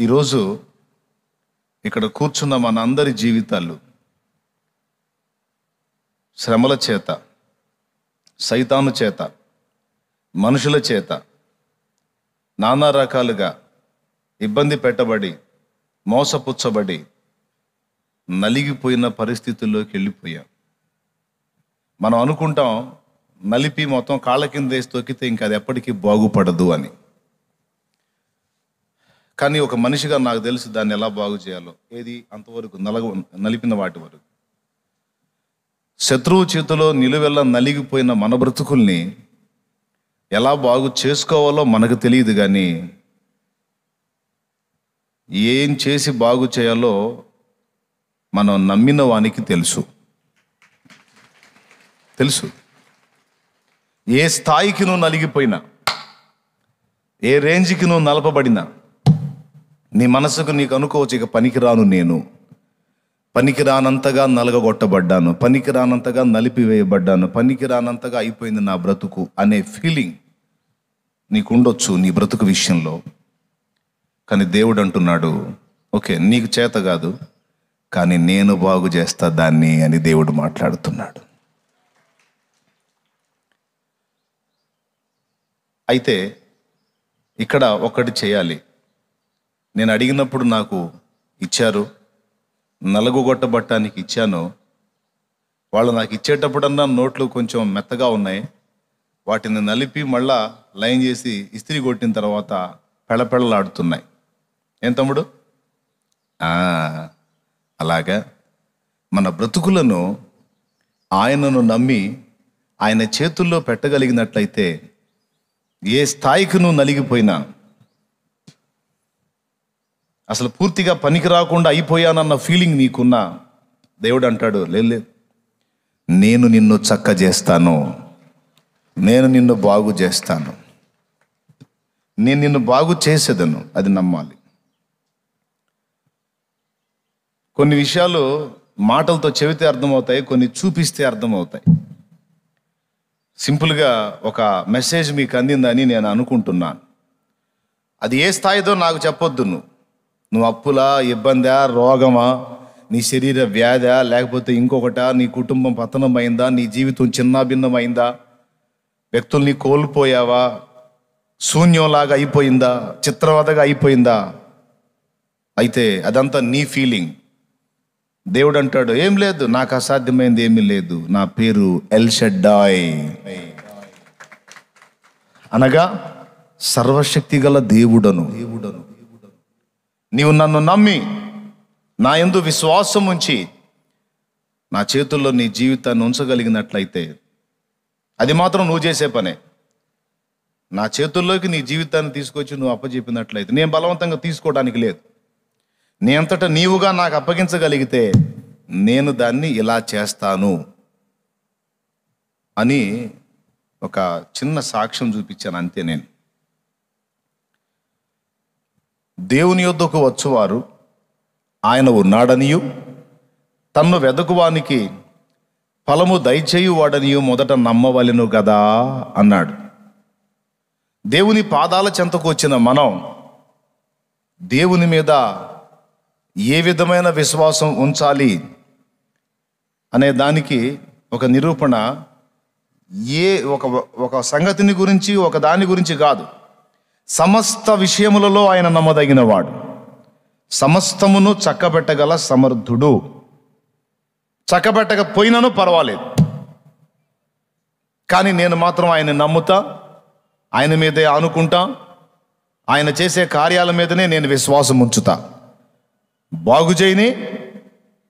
ఈరోజు ఇక్కడ కూర్చున్న మనందరి జీవితాలు శ్రమల చేత, సైతాను చేత, మనుషుల చేత నానా రకాలుగా ఇబ్బంది పెట్టబడి, మోసపుచ్చబడి, నలిగిపోయిన పరిస్థితుల్లోకి వెళ్ళిపోయాం. మనం అనుకుంటాం నలిపి మొత్తం కాళ్ళ కింద వేసి తొక్కితే ఇంకా అది ఎప్పటికీ బాగుపడదు అని. కానీ ఒక మనిషిగా నాకు తెలుసు దాన్ని ఎలా బాగు చేయాలో. ఏది అంతవరకు నలిపిన వాటి వరకు. శత్రువు చేతిలో నిలువెల్లా నలిగిపోయిన మన బ్రతుకుల్ని ఎలా బాగు చేసుకోవాలో మనకు తెలియదు, కానీ ఏం చేసి బాగు చేయాలో మనం నమ్మిన వానికి తెలుసు. ఏ స్థాయికి నువ్వు నలిగిపోయినా, ఏ రేంజ్కి నువ్వు నలపబడినా, నీ మనసుకు నీకు అనుకోవచ్చు, ఇక పనికిరాను, నేను పనికిరానంతగా నలగగొట్టబడ్డాను, పనికిరానంతగా నలిపివేయబడ్డాను, పనికిరానంతగా అయిపోయింది నా బ్రతుకు అనే ఫీలింగ్ నీకు ఉండొచ్చు నీ బ్రతుకు విషయంలో. కానీ దేవుడు అంటున్నాడు, ఓకే నీకు చేత కాదు, కానీ నేను బాగు చేస్తా దాన్ని అని దేవుడు మాట్లాడుతున్నాడు. అయితే ఇక్కడ ఒకటి చేయాలి. నేను అడిగినప్పుడు నాకు ఇచ్చారు, నలుగుగొట్టబట్టానికి ఇచ్చాను. వాళ్ళు నాకు ఇచ్చేటప్పుడన్నా నోట్లు కొంచెం మెత్తగా ఉన్నాయి, వాటిని నలిపి మళ్ళా లైన్ చేసి ఇస్త్రీ కొట్టిన తర్వాత పెళ్ళపెళ్ళలాడుతున్నాయి. ఏం తమ్ముడు? అలాగా మన బ్రతుకులను ఆయనను నమ్మి ఆయన చేతుల్లో పెట్టగలిగినట్లయితే ఏ స్థాయికి నువ్వు నలిగిపోయినా, అసలు పూర్తిగా పనికి రాకుండా అయిపోయానన్న ఫీలింగ్ నీకున్నా, దేవుడు అంటాడు, లేదు నేను నిన్ను చక్క చేస్తాను, నేను నిన్ను బాగు చేస్తాను, నేను నిన్ను బాగు చేసేదను. అది నమ్మాలి. కొన్ని విషయాలు మాటలతో చెబితే అర్థమవుతాయి, కొన్ని చూపిస్తే అర్థమవుతాయి. సింపుల్గా ఒక మెసేజ్ మీకు అందిందని నేను అనుకుంటున్నాను. అది ఏ స్థాయిదో నాకు చెప్పొద్దు. నువ్వు అప్పులా, ఇబ్బందా, రోగమా, నీ శరీర వ్యాధా, లేకపోతే ఇంకొకట, నీ కుటుంబం పతనం అయిందా, నీ జీవితం చిన్నాభిన్నమైందా, వ్యక్తుల్ని కోల్పోయావా, శూన్యంలాగా అయిపోయిందా, చిత్రవదగా అయిపోయిందా, అయితే అదంతా నీ ఫీలింగ్. దేవుడు అంటాడు, ఏం లేదు, నాకు అసాధ్యమైంది ఏమీ లేదు, నా పేరు ఎల్ షడ్డాయ్, అనగా సర్వశక్తి గల దేవుడను. నీవు నన్ను నమ్మి నా యందు విశ్వాసం ఉంచి నా చేతుల్లో నీ జీవితాన్ని ఉంచగలిగినట్లయితే, అది మాత్రం నువ్వు చేసే పనే. నా చేతుల్లోకి నీ జీవితాన్ని తీసుకొచ్చి నువ్వు అప్పచెప్పినట్లయితే, నేను బలవంతంగా తీసుకోవడానికి లేదు, నీ అంతటా నీవుగా నాకు అప్పగించగలిగితే నేను దాన్ని ఇలా చేస్తాను అని ఒక చిన్న సాక్ష్యం చూపించాను, అంతే. నేను దేవుని యొద్దకు వచ్చువారు ఆయన ఉన్నాడనియు, తన్ను వెదకువానికి ఫలము దయచేయువాడనియు మొదట నమ్మవలెను కదా అన్నాడు. దేవుని పాదాల చెంతకు వచ్చిన మనం దేవుని మీద ఏ విధమైన విశ్వాసం ఉంచాలి అనే దానికి ఒక నిరూపణ, ఒక సంగతిని గురించి, ఒక దాని గురించి కాదు, సమస్త విషయములలో ఆయన నమ్మదగిన వాడు, సమస్తమును చక్కబెట్టగల సమర్థుడు. చక్కబెట్టకపోయినను పర్వాలేదు, కానీ నేను మాత్రం ఆయన నమ్ముతా, ఆయన మీదే ఆనుకుంటా, ఆయన చేసే కార్యాల మీదనే నేను విశ్వాసం ఉంచుతా. బాగు చేయని,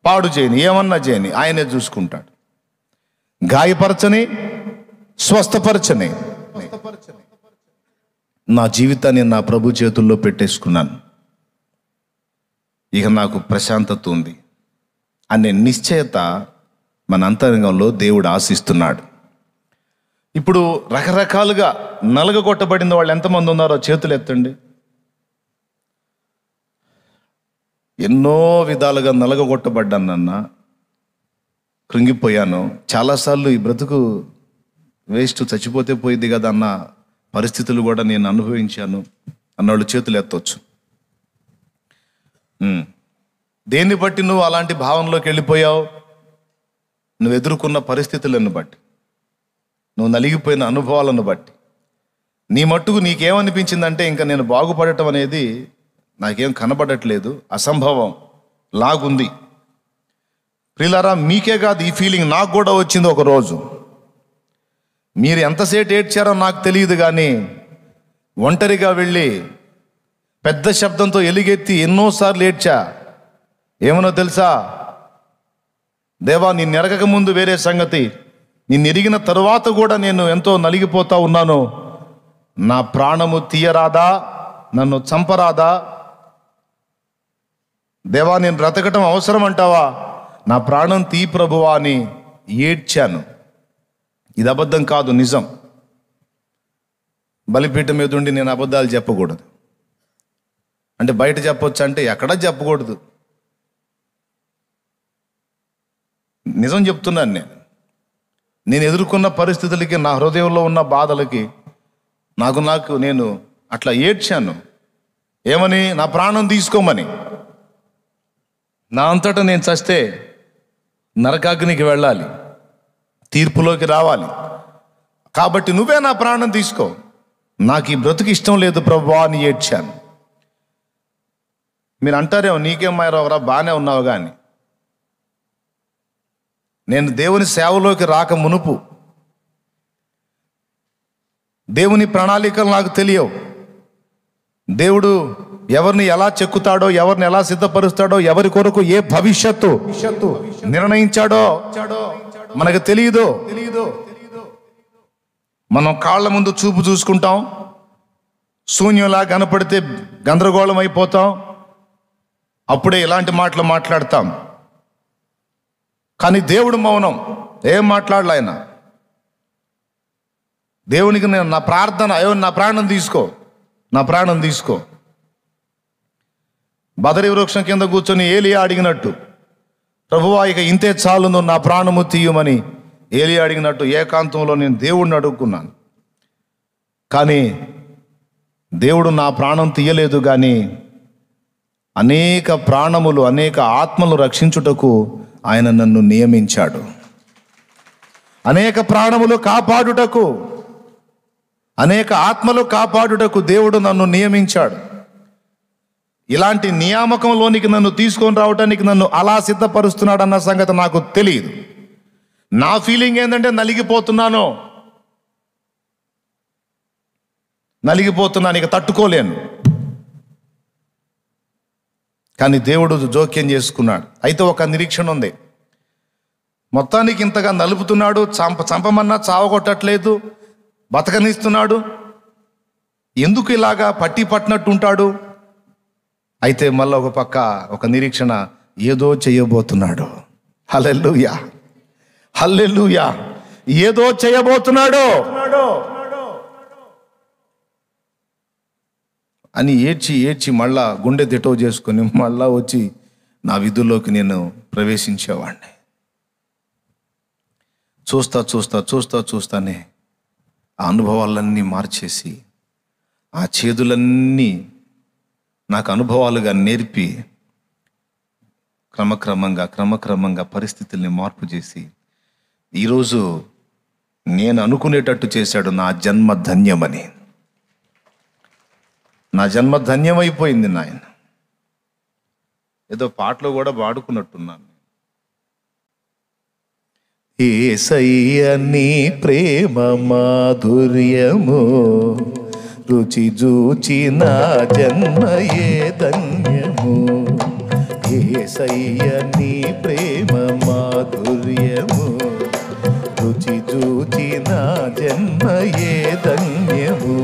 పాడు చేయని, ఏమన్నా చేయని ఆయనే చూసుకుంటాడు. గాయపరచని, స్వస్థపరచని, నా జీవితాన్ని నా ప్రభు చేతుల్లో పెట్టేసుకున్నాను, ఇక నాకు ప్రశాంతత ఉంది అనే నిశ్చయత మన అంతరంగంలో దేవుడు ఆశిస్తున్నాడు. ఇప్పుడు రకరకాలుగా నలగగొట్టబడిన వాళ్ళు ఎంతమంది ఉన్నారో చేతులు ఎత్తండి. ఎన్నో విధాలుగా నలగగొట్టబడ్డానన్నా, కృంగిపోయాను, చాలాసార్లు ఈ బ్రతుకు వేస్ట్, చచ్చిపోతే పోయింది కదా అన్న పరిస్థితులు కూడా నేను అనుభవించాను అన్నవాళ్ళు చేతులు ఎత్తవచ్చు. దేన్ని బట్టి నువ్వు అలాంటి భావనలోకి వెళ్ళిపోయావు? నువ్వు ఎదుర్కొన్న పరిస్థితులను బట్టి, నువ్వు నలిగిపోయిన అనుభవాలను బట్టి. నీ మట్టుకు నీకేమనిపించిందంటే ఇంకా నేను బాగుపడటం అనేది నాకేం కనబడట్లేదు, అసంభవం లాగుంది. ప్రియులారా, మీకే కాదు ఈ ఫీలింగ్, నాకు కూడా వచ్చింది ఒకరోజు. మీరు ఎంతసేపు ఏడ్చారో నాకు తెలియదు, కానీ ఒంటరిగా వెళ్ళి పెద్ద శబ్దంతో ఎలుగెత్తి ఎన్నోసార్లు ఏడ్చా. ఏమనో తెలుసా? దేవా, నిన్ను ఎరగక ముందు వేరే సంగతి, నిన్ను ఎరిగిన తరువాత కూడా నేను ఎంతో నలిగిపోతా ఉన్నాను. నా ప్రాణము తీయరాదా? నన్ను చంపరాదా? దేవా, నేను బ్రతకటం అవసరం అంటావా? నా ప్రాణం తీ ప్రభువా అని ఏడ్చాను. ఇది అబద్ధం కాదు, నిజం. బలిపీఠం మీద ఉండి నేను అబద్ధాలు చెప్పకూడదు అంటే బయట చెప్పొచ్చు అంటే ఎక్కడా చెప్పకూడదు. నిజం చెప్తున్నాను. నేను ఎదుర్కొన్న పరిస్థితులకి, నా హృదయంలో ఉన్న బాధలకి నాకు నేను అట్లా ఏడ్చాను. ఏమని? నా ప్రాణం తీసుకోమని. నా అంతటా నేను చస్తే నరకాగ్నికి వెళ్ళాలి, తీర్పులోకి రావాలి. కాబట్టి నువ్వే నా ప్రాణం తీసుకో, నాకు ఈ బ్రతుకు ఇష్టం లేదు ప్రభువా అని ఏడ్చాను. మీరు అంటారేమో, నీకేం మాయరావురా, బాగానే ఉన్నావు. కానీ నేను దేవుని సేవలోకి రాక మునుపు దేవుని ప్రణాళికలు నాకు తెలియవు. దేవుడు ఎవరిని ఎలా చెక్కుతాడో, ఎవరిని ఎలా సిద్ధపరుస్తాడో, ఎవరి కొరకు ఏ భవిష్యత్తు నిర్ణయించాడో మనకు తెలియదు. మనం కాళ్ళ ముందు చూపు చూసుకుంటాం, శూన్యంలా కనపడితే గందరగోళం అయిపోతాం, అప్పుడే ఇలాంటి మాటలు మాట్లాడతాం. కానీ దేవుడు మౌనం, ఏం మాట్లాడలే ఆయన. దేవునికి నేను నా ప్రార్థన, అయ్యో నా ప్రాణం తీసుకో, నా ప్రాణం తీసుకో. బదరి వృక్షం కింద కూర్చొని ఏలియా అడిగినట్టు, ప్రభువా ఇక ఇంతే చాలును, నా ప్రాణము తీయమని ఏలియా అడిగినట్టు ఏకాంతంలో నేను దేవుడిని అడుగుకున్నాను. కానీ దేవుడు నా ప్రాణం తీయలేదు, కానీ అనేక ప్రాణములు, అనేక ఆత్మలు రక్షించుటకు ఆయన నన్ను నియమించాడు. అనేక ప్రాణములు కాపాడుటకు, అనేక ఆత్మలు కాపాడుటకు దేవుడు నన్ను నియమించాడు. ఇలాంటి నియామకంలోనికి నన్ను తీసుకొని రావడానికి నన్ను అలా సిద్ధపరుస్తున్నాడు అన్న సంగతి నాకు తెలియదు. నా ఫీలింగ్ ఏంటంటే నలిగిపోతున్నాను, ఇక తట్టుకోలేను. కానీ దేవుడు జోక్యం చేసుకున్నాడు. అయితే ఒక నిరీక్షణ ఉంది. మొత్తానికి ఇంతగా నలుపుతున్నాడు, చంపమన్నా చావగొట్టట్లేదు, బతకనిస్తున్నాడు. ఎందుకు ఇలాగా పట్టి పట్టినట్టు ఉంటాడు? అయితే మళ్ళీ ఒక పక్క ఒక నిరీక్షణ, ఏదో చేయబోతున్నాడు. హల్లెలూయా, హల్లెలూయా. ఏదో చేయబోతున్నాడు అని ఏడ్చి మళ్ళా గుండె దిటో చేసుకొని మళ్ళా వచ్చి నా విధుల్లోకి నేను ప్రవేశించేవాడిని. చూస్తానే ఆ అనుభవాలన్నీ మార్చేసి, ఆ చేదులన్నీ నాకు అనుభవాలుగా నేర్పి క్రమక్రమంగా పరిస్థితుల్ని మార్పు చేసి ఈరోజు నేను అనుకునేటట్టు చేశాడు. నా జన్మ ధన్యమని, నా జన్మ ధన్యమైపోయింది నాయన. ఏదో పాటలో కూడా పాడుకున్నట్టున్నాను. యేసయ్య నీ ప్రేమ మాధుర్యము రుచి జూచి నా జన్మయే ధన్యము. యేసయ్య నీ ప్రేమ మాధుర్యము రుచి జూచి నా జన్మయే ధన్యము.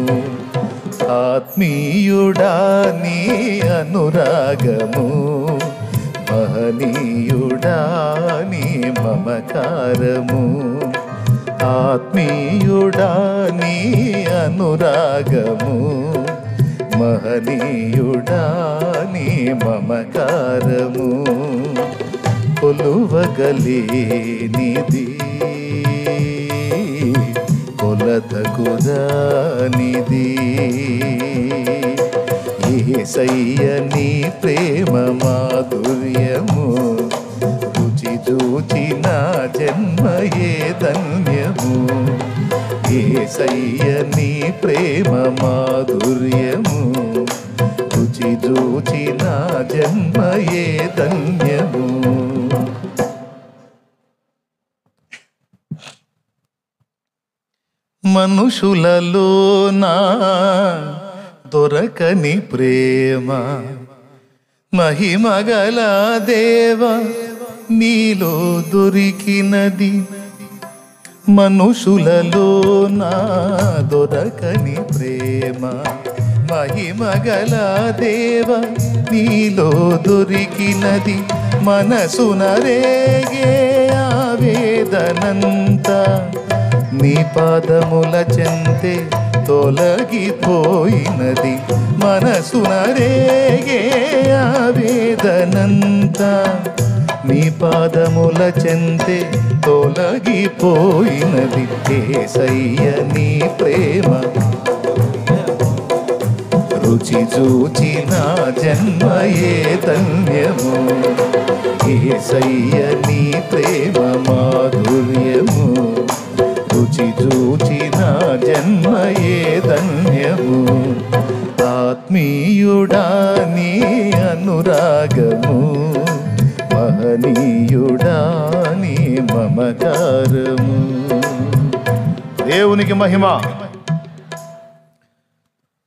ఆత్మీయుడా నీ అనురాగము, మహనీయుడా నీ మమకారము. ఆత్మీయుడా నీ అనురాగము, మహనీయుడా నీ మమకారము. కొలువగలేనిది, కొలతకురానిది యేసయ్య నీ ప్రేమ మాధుర్యము, రుచి చూచి నా జన్మయే ధన్యము. యేసయ్య నీ ప్రేమ మాధుర్యము, రుచి చూచి నా జన్మయే ధన్యము. మనుషులలోనా దొరకని ప్రేమ, మహిమగల దేవ నీలో దొరికినది. మనుషులలోనా దొరకని ప్రేమ, మహిమగల దేవ నీలో దొరికినది. మనసున రేగే ఆవేదనంతా నీ పాదముల చెంతే తొలగిపోయినది. మనసున రేగే ఆవేదనంతా నీ పాదముల చెంతే తొలగిపోయినది. యేసయ్య నీ ప్రేమ రుచి చూచి నా జన్మయే ధన్యము. యేసయ్య నీ ప్రేమ మాధుర్యము, రుచి చూచి నా జన్మయే ధన్యము. ఆత్మీయుడా నీ అనురాగము, మహనీయుడా నీ మమకారము. దేవునికి మహిమ.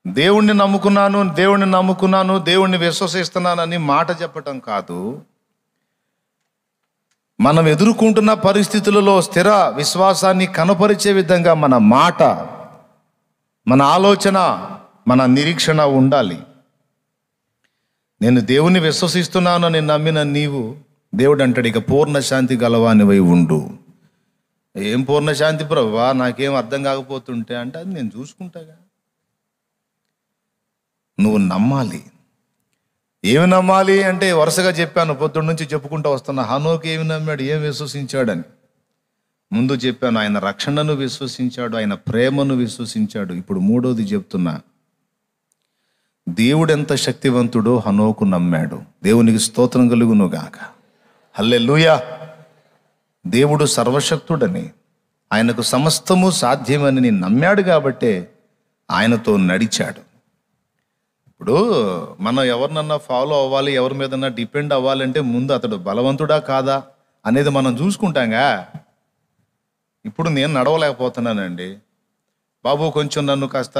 దేవుణ్ణి నమ్ముకున్నాను, దేవుణ్ణి నమ్ముకున్నాను, దేవుణ్ణి విశ్వసిస్తున్నానని మాట చెప్పటం కాదు. మనం ఎదుర్కొంటున్న పరిస్థితులలో స్థిర విశ్వాసాన్ని కనపరిచే విధంగా మన మాట, మన ఆలోచన, మన నిరీక్షణ ఉండాలి. నేను దేవుణ్ణి విశ్వసిస్తున్నానని నమ్మిన నీవు, దేవుడు అంటాడు ఇక పూర్ణ శాంతి గలవానివై ఉండు. ఏం పూర్ణ శాంతి ప్రభువా, నాకేం అర్థం కాకపోతుంటే అంటే అది నేను చూసుకుంటాగా. నువ్వు నమ్మాలి. ఏమి నమ్మాలి అంటే వరుసగా చెప్పాను, పొద్దున్న నుంచి చెప్పుకుంటూ వస్తున్నా. హనోకు ఏమి నమ్మాడు, ఏం విశ్వసించాడని ముందు చెప్పాను. ఆయన రక్షణను విశ్వసించాడు, ఆయన ప్రేమను విశ్వసించాడు. ఇప్పుడు మూడోది చెప్తున్నా, దేవుడు ఎంత శక్తివంతుడో హనోకు నమ్మాడు. దేవునికి స్తోత్రం కలుగును గాక. హల్లెలూయా. దేవుడు సర్వశక్తుడని, ఆయనకు సమస్తము సాధ్యమని నమ్మాడు కాబట్టే ఆయనతో నడిచాడు. ఇప్పుడు మనం ఎవరినన్నా ఫాలో అవ్వాలి, ఎవరి మీదన్నా డిపెండ్ అవ్వాలంటే ముందు అతడు బలవంతుడా కాదా అనేది మనం చూసుకుంటాంగా. ఇప్పుడు నేను నడవలేకపోతున్నానండి బాబు, కొంచెం నన్ను కాస్త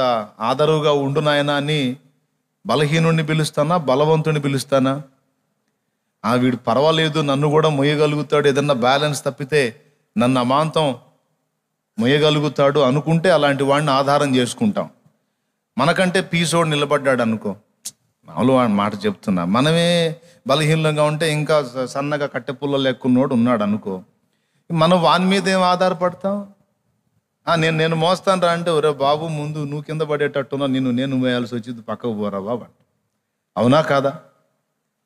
ఆదరువుగా ఉండు నాయనా అని బలహీనుడిని పిలుస్తానా, బలవంతుడిని పిలుస్తానా? వీడు పర్వాలేదు, నన్ను కూడా మొయ్యగలుగుతాడు, ఏదన్నా బ్యాలెన్స్ తప్పితే నన్ను అమాంతం మొయ్యగలుగుతాడు అనుకుంటే అలాంటి వాడిని ఆధారం చేసుకుంటాం. మనకంటే పీసోడు నిలబడ్డాడు అనుకో, మామూలు మాట చెప్తున్నా, మనమే బలహీనంగా ఉంటే ఇంకా సన్నగా కట్టెపుల్ల లెక్కున్నోడు ఉన్నాడు అనుకో, మనం వాని మీద ఏం ఆధారపడతాం? నేను మోస్తాను రా అంటే, ఒరే బాబు ముందు నువ్వు కింద పడేటట్టున్నా, నేను వేయాల్సి వచ్చింది, పక్కకు పోరా బాబు. అవునా కాదా?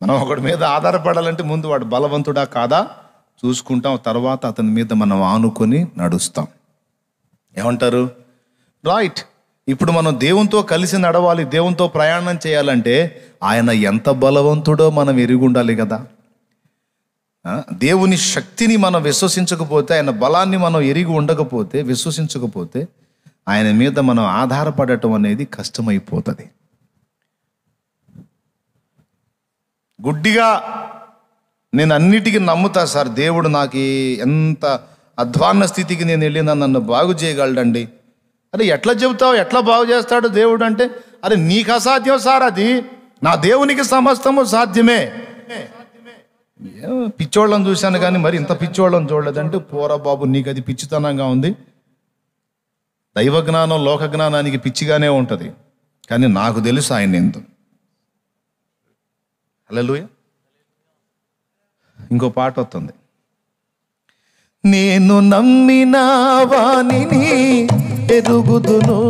మనం ఒకటి మీద ఆధారపడాలంటే ముందు వాడు బలవంతుడా కాదా చూసుకుంటాం, తర్వాత అతని మీద మనం ఆనుకొని నడుస్తాం. ఏమంటారు? రైట్. ఇప్పుడు మనం దేవునితో కలిసి నడవాలి, దేవునితో ప్రయాణం చేయాలంటే ఆయన ఎంత బలవంతుడో మనం ఎరిగి ఉండాలి కదా. దేవుని శక్తిని మనం విశ్వసించకపోతే, ఆయన బలాన్ని మనం ఎరిగి ఉండకపోతే, విశ్వసించకపోతే ఆయన మీద మనం ఆధారపడటం అనేది కష్టమైపోతుంది. గుడ్డిగా నేను అన్నిటికీ నమ్ముతా సార్, దేవుడు నాకు ఎంత అధ్వాన్న స్థితికి నేను వెళ్ళినా నన్ను బాగు చేయగలడండి. అరే ఎట్లా చెబుతావు, ఎట్లా బాగు చేస్తాడు దేవుడు అంటే, అరే నీకు అసాధ్యం సార్, అది నా దేవునికి సమస్తము సాధ్యమే. పిచ్చోళ్ళని చూశాను కానీ మరి ఇంత పిచ్చోళ్ళని చూడలేదంటే, పోరా బాబు నీకు అది పిచ్చితనంగా ఉంది. దైవ జ్ఞానం లోక జ్ఞానానికి పిచ్చిగానే ఉంటుంది, కానీ నాకు తెలుసు ఆయన ఎందు. హల్లెలూయా. ఇంకో పాట వస్తుంది, నేను నమ్మిన వానిని ఎరుగుదును,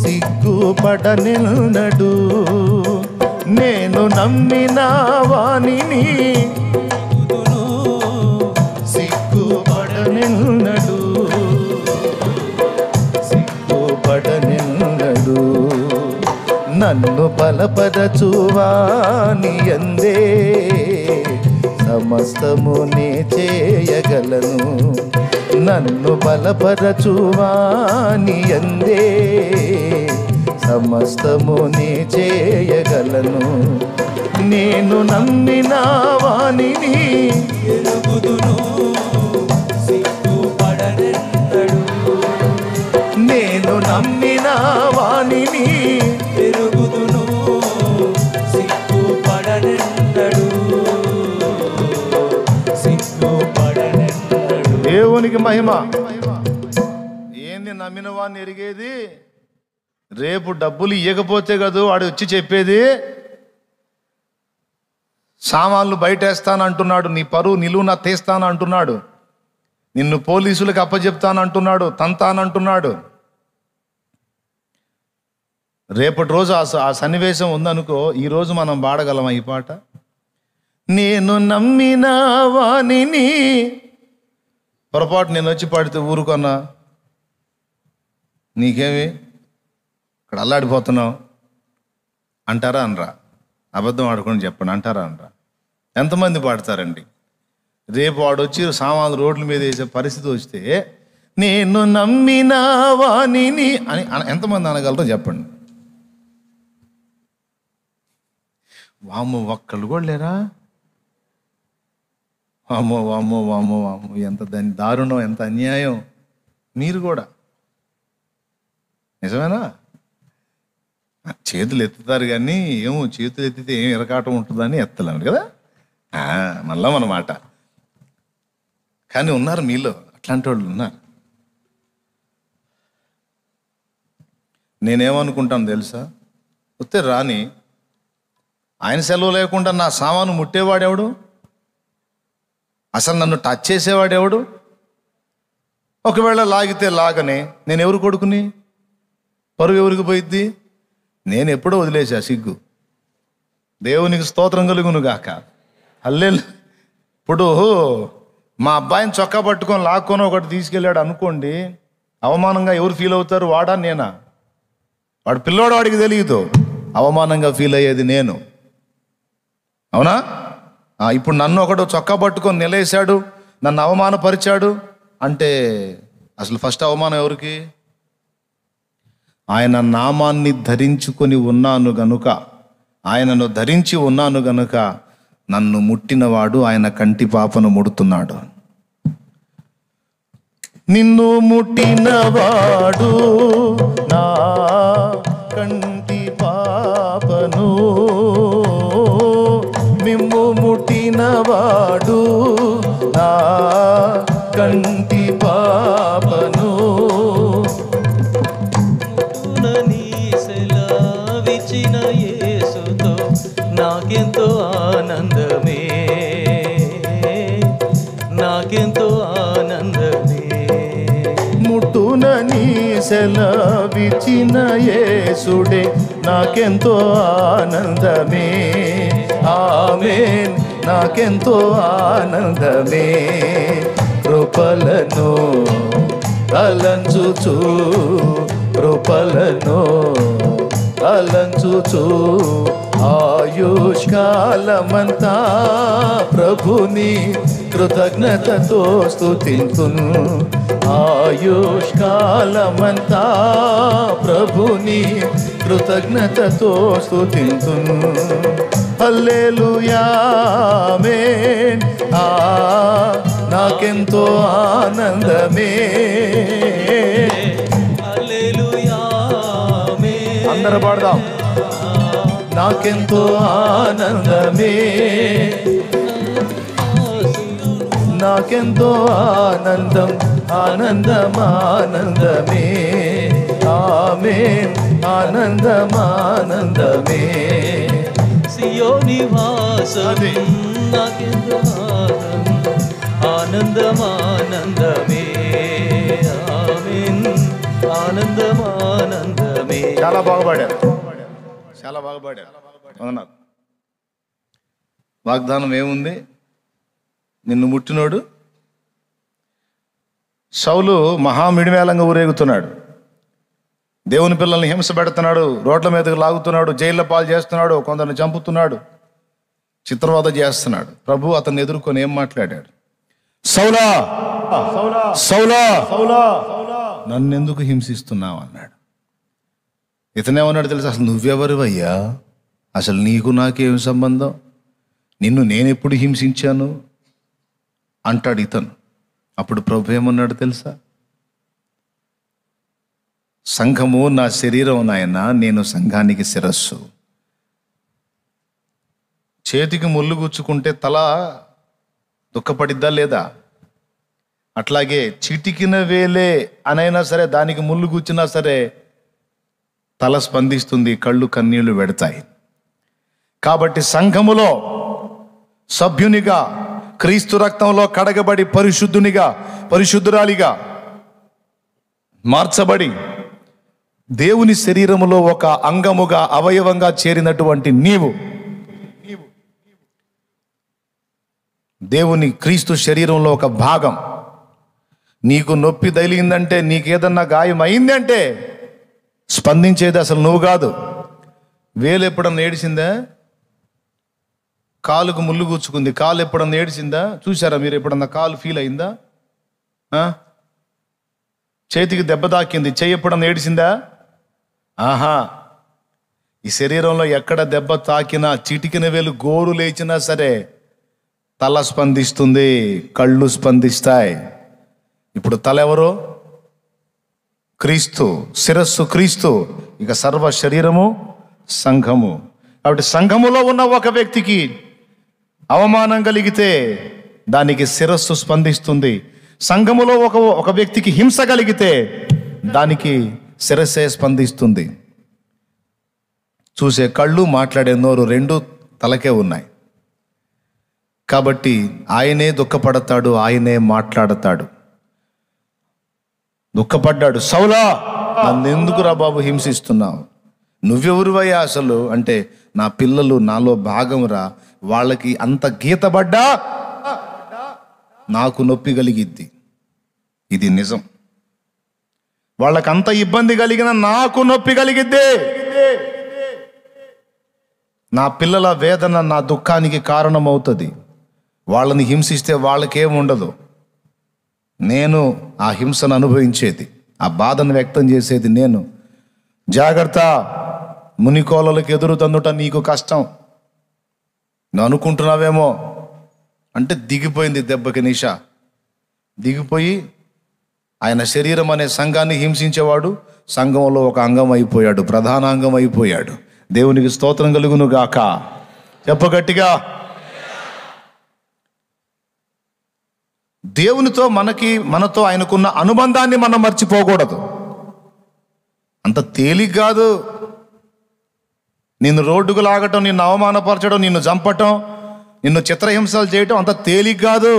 సిగ్గుపడనెన్నడు. నేను నమ్మిన వానిని సిగ్గుపడనెన్నడు, సిగ్గుపడనెన్నడు. నన్ను బలపరచువాని యందే సమస్తము నే చేయగలను. నన్ను బలపరచువాని యందే సమస్తము నే చేయగలను. నేను నమ్మిన వానిని ఎరుగుదును, సిగ్గుపడనెన్నడు. నేను నమ్మిన వానిని ఎరుగుదును, సిగ్గుపడనెన్నడు, సిగ్గుపడనెన్నడు. దేవునికి మహిమ. ఏంది నమ్మిన వాడిని ఎరిగేది? రేపు డబ్బులు ఇవ్వకపోతే కదా వాడు వచ్చి చెప్పేది. సామాన్లు బయటేస్తానంటున్నాడు, నీ పరువు నిలువున తీస్తానంటున్నాడు, నిన్ను పోలీసులకు అప్పచెప్తానంటున్నాడు, తంతానంటున్నాడు. రేపటి రోజు ఆ సన్నివేశం ఉందనుకో, ఈరోజు మనం పాడగలమా ఈ పాట? నేను నమ్మిన వానిని. పొరపాటు నేను వచ్చి పాడితే ఊరుకున్నా, నీకేమి ఇక్కడ అల్లాడిపోతున్నావు అంటారా అనరా? అబద్ధం ఆడుకొని చెప్పండి, అంటారా అనరా? ఎంతమంది పాడతారండి? రేపు వాడు వచ్చి సామాన్లు రోడ్ల మీద వేసే పరిస్థితి వస్తే నేను నమ్మిన వానిని అని ఎంతమంది అనగలరో చెప్పండి. వామ్మో, ఒక్కళ్ళు కూడా లేరా? వామ్మో వామ్మో వామ్మో వామ్మో, ఎంత దారుణం, ఎంత అన్యాయం. మీరు కూడా నిజమేనా? చేతులు ఎత్తుతారు కానీ ఏమో చేతులు ఎత్తితే ఏం ఇరకాటం ఉంటుందని ఎత్తలేను కదా, మళ్ళా అన్నమాట. కానీ ఉన్నారు మీలో అట్లాంటి వాళ్ళు ఉన్నారు. నేనేమనుకుంటాను తెలుసా? వస్తే రాని, ఆయన సెలవు లేకుండా నా సామాను ముట్టేవాడెవడు? అసలు నన్ను టచ్ చేసేవాడెవడు? ఒకవేళ లాగితే లాగనే నేను ఎవరు కొడుకుని? పరువు ఎవరికి పోయిద్ది? నేను ఎప్పుడో వదిలేసా సిగ్గు. దేవునికి స్తోత్రం కలుగును గాక. హల్లెలూయా. ఇప్పుడు మా అబ్బాయిని చొక్కా పట్టుకొని లాక్కొని ఒకటి తీసుకెళ్ళాడు అనుకోండి, అవమానంగా ఎవరు ఫీల్ అవుతారు? వాడా నేనా? వాడు పిల్లోడు, వాడికి తెలియదు. అవమానంగా ఫీల్ అయ్యేది నేను, అవునా? ఇప్పుడు నన్ను ఒకడు చొక్కా పట్టుకొని నిలేశాడు, నన్ను అవమానపరిచాడు అంటే అసలు ఫస్ట్ అవమానం ఎవరికి? ఆయన నామాన్ని ధరించుకొని ఉన్నాను గనుక, ఆయనను ధరించి ఉన్నాను గనుక నన్ను ముట్టినవాడు ఆయన కంటి పాపను ముడుతున్నాడు. నిన్ను ముట్టినవాడు నా కంటి పాపను, మిమ్ము ముట్టినవాడు నా కంటి పాపను. సెలవిచ్చిన యేసుతో నాకెంతో ఆనందమే, నాకెంతో ఆనందమే. ముట్టునని సెలవిచ్చిన యేసుడే నాకెంతో ఆనందమే. ఆమేన్, నాకెంతో ఆనందమే. కృపలను తలంచుచు, కృపలను తలంచుచు ఆయుష్కాలమంతా ప్రభుని కృతజ్ఞతతో స్తుతింతును. ఆయుష్కాలమంతా ప్రభుని కృతజ్ఞతతో స్తుతింతును. హల్లెలూయా ఆమేన్. నాకెంతో ఆనందమే. హల్లెలూయా ఆమేన్. అందరూ పాడదాం. నాకెంతో ఆనందమే, నాకెంతో ఆనందం, ఆనందం ఆనందమే. ఆమేన్, ఆనందం ఆనందమే. సియోని వాసం నాకెంతో ఆనందం ఆనందమే. ఆమేన్, ఆనందం ఆనందమే. చాలా బాగా పాడారు, చాలా బాగా పాడారు. అవునా? వాగ్దానం ఏముంది? నిన్ను ముట్టినోడు. సౌలు మహామిడిమేళంగా ఊరేగుతున్నాడు. దేవుని పిల్లల్ని హింస పెడుతున్నాడు, రోడ్ల మీదకి లాగుతున్నాడు, జైళ్ళ పాలు చేస్తున్నాడు, కొందరిని చంపుతున్నాడు, చిత్రవద చేస్తున్నాడు. ప్రభు అతన్ని ఎదుర్కొని ఏం మాట్లాడాడు? సౌలా సౌలా నన్నెందుకు హింసిస్తున్నావు అన్నాడు. ఇతనేమన్నాడు తెలుసు? అసలు నువ్వెవరివయ్యా? అసలు నీకు నాకేం సంబంధం? నిన్ను నేనెప్పుడు హింసించాను అంటాడు ఇతను. అప్పుడు ప్రభు ఏమన్నాడు తెలుసా? సంఘము నా శరీరం నాయన, నేను సంఘానికి శిరస్సు. చేతికి ముళ్ళు గుచ్చుకుంటే తల దుఃఖపడిద్దా లేదా? అట్లాగే చిటికిన వేలే అనైనా సరే, దానికి ముళ్ళు గుచ్చినా సరే తల స్పందిస్తుంది, కళ్ళు కన్నీళ్లు పెడతాయి. కాబట్టి సంఘములో సభ్యునిగా, క్రీస్తు రక్తంలో కడగబడి పరిశుద్ధునిగా, పరిశుద్ధురాలిగా మార్చబడి దేవుని శరీరములో ఒక అంగముగా, అవయవంగా చేరినటువంటి నీవు దేవుని క్రీస్తు శరీరంలో ఒక భాగం. నీకు నొప్పి తగిలిందంటే, నీకేదన్నా గాయం అయిందంటే స్పందించేది అసలు నువ్వు కాదు. వేలు ఎప్పుడన్నా ఏడిసిందా? కాలుకు ముళ్ళు కూర్చుకుంది, కాలు ఎప్పుడన్నా ఏడిసిందా? చూసారా మీరు? ఎప్పుడన్నా కాలు ఫీల్ అయిందా? చేతికి దెబ్బ తాకింది, చెయ్యి ఎప్పుడన్నా ఏడిసిందా? ఆహా. ఈ శరీరంలో ఎక్కడ దెబ్బ తాకినా, చిటికిన వేలు గోరు లేచినా సరే తల స్పందిస్తుంది, కళ్ళు స్పందిస్తాయి. ఇప్పుడు తల ఎవరు? క్రీస్తు, శిరస్సు క్రీస్తు, ఇక సర్వ శరీరము సంఘము. కాబట్టి సంఘములో ఉన్న ఒక వ్యక్తికి అవమానం కలిగితే దానికి శిరస్సు స్పందిస్తుంది. సంఘములో ఒక వ్యక్తికి హింస కలిగితే దానికి శిరస్సే స్పందిస్తుంది. చూసే కళ్ళు, మాట్లాడే నోరు రెండు తలకే ఉన్నాయి. కాబట్టి ఆయనే దుఃఖపడతాడు, ఆయనే మాట్లాడతాడు. దుఃఖపడ్డాడు. సౌలా, నన్నెందుకు రా బాబు హింసిస్తున్నావు? నువ్వెవరువయ్యా అసలు అంటే, నా పిల్లలు నాలో భాగం రా, వాళ్ళకి అంత గీతబడ్డా నాకు నొప్పి కలిగిద్ది. ఇది నిజం. వాళ్ళకంత ఇబ్బంది కలిగిన నాకు నొప్పి కలిగిద్ది. నా పిల్లల వేదన నా దుఃఖానికి కారణమవుతుంది. వాళ్ళని హింసిస్తే వాళ్ళకేముండదు, నేను ఆ హింసను అనుభవించేది, ఆ బాధను వ్యక్తం చేసేది నేను. జాగ్రత్త, మునికోలలకు ఎదురు తందుట నీకు కష్టం. నువ్వు అనుకుంటున్నావేమో అంటే దిగిపోయింది దెబ్బకి నిష. దిగిపోయి ఆయన శరీరం అనే సంఘాన్ని హింసించేవాడు సంఘంలో ఒక అంగం అయిపోయాడు, ప్రధాన అంగం అయిపోయాడు. దేవునికి స్తోత్రం కలుగును గాక. చెప్పగట్టిగా. దేవునితో మనతో ఆయనకున్న అనుబంధాన్ని మనం మర్చిపోకూడదు. అంత తేలిక కాదు. నిన్ను రోడ్డుకు లాగటం, నిన్ను అవమానపరచడం, నిన్ను చంపటం, నిన్ను చిత్రహింసలు చేయటం అంత తేలిక కాదు.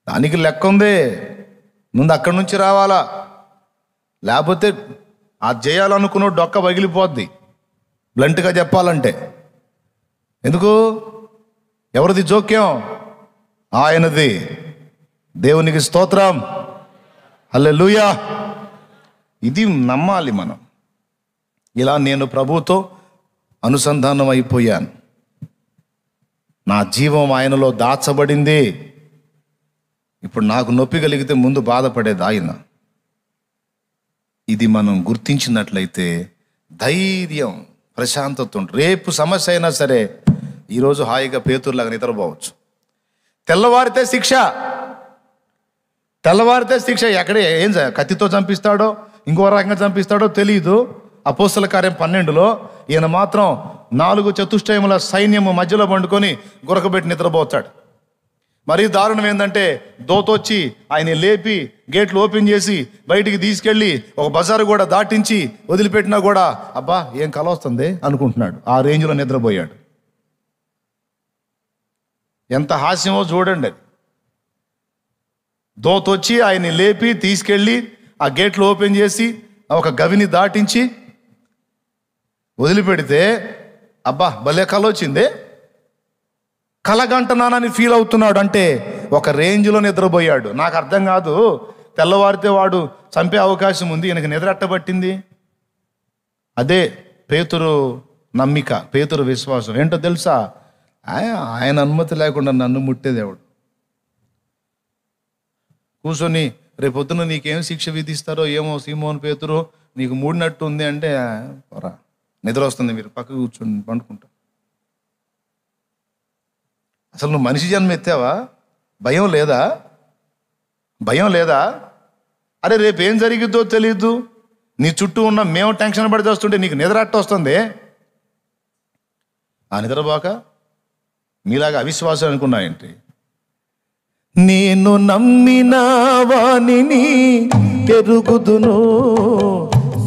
దానికి లెక్క ఉంది. ముందు అక్కడి నుంచి రావాలా, లేకపోతే ఆ చేయాలనుకున్న డొక్క పగిలిపోద్ది. బ్లంట్గా చెప్పాలంటే ఎందుకు? ఎవరిది జోక్యం? ఆయనది. దేవునికి స్తోత్రం. హల్లెలూయా. ఇది నమ్మాలి మనం. ఇలా నేను ప్రభువుతో అనుసంధానం అయిపోయాను, నా జీవం ఆయనలో దాచబడింది. ఇప్పుడు నాకు నొప్పి కలిగితే ముందు బాధపడేది ఆయన. ఇది మనం గుర్తించినట్లయితే ధైర్యం, ప్రశాంతత ఉంటుంది. రేపు సమస్య అయినా సరే ఈరోజు హాయిగా పేతురులాగా నిద్రపోవచ్చు. తెల్లవారితే శిక్ష, తెల్లవారితే శిక్ష. ఎక్కడే ఏం కత్తితో చంపిస్తాడో ఇంకో రకంగా చంపిస్తాడో తెలియదు. అపోస్తల కార్యం 12లో ఈయన మాత్రం 4 చతుష్టయముల సైన్యము మధ్యలో పండుకొని గురకబెట్టి నిద్రపోతాడు. మరీ దారుణం ఏంటంటే, దోతొచ్చి ఆయన లేపి గేట్లు ఓపెన్ చేసి బయటికి తీసుకెళ్ళి ఒక బజారు కూడా దాటించి వదిలిపెట్టినా కూడా అబ్బా ఏం కల వస్తుంది అనుకుంటున్నాడు. ఆ రేంజ్లో నిద్రపోయాడు. ఎంత హాస్యమో చూడండి. దోతొచ్చి ఆయన్ని లేపి తీసుకెళ్ళి ఆ గేట్లు ఓపెన్ చేసి ఒక గవిని దాటించి వదిలిపెడితే అబ్బా భలే కల వచ్చింది, కలగంటనానని ఫీల్ అవుతున్నాడు. అంటే ఒక రేంజ్లో నిద్రపోయాడు. నాకు అర్థం కాదు, తెల్లవారితే వాడు చంపే అవకాశం ఉంది, ఈయనకి నిద్ర అట్టబట్టింది. అదే పేతురు నమ్మిక, పేతురు విశ్వాసం. ఏంటో తెలుసా? ఆయన అనుమతి లేకుండా నన్ను ముట్టేది ఎవడు? కూర్చొని రేపొద్దున నీకేం శిక్ష విధిస్తారో ఏమో సీమోను పేతురు, నీకు మూడినట్టు ఉంది అంటే పోరా, నిద్ర వస్తుంది, మీరు పక్కకు కూర్చొని పండుకుంటా. అసలు నువ్వు మనిషి జన్మ ఎత్తావా? భయం లేదా? భయం లేదా? అరే రేపు ఏం జరిగిద్దో తెలియదు, నీ చుట్టూ ఉన్న మేము టెన్షన్ పడి వస్తుంటే నీకు నిద్ర అట్ట వస్తుంది. ఆ నిద్రపోక మీలాగా అవిశ్వాసం అనుకున్నాయంటే. నేను నమ్మిన వానిని ఎరుగుదును,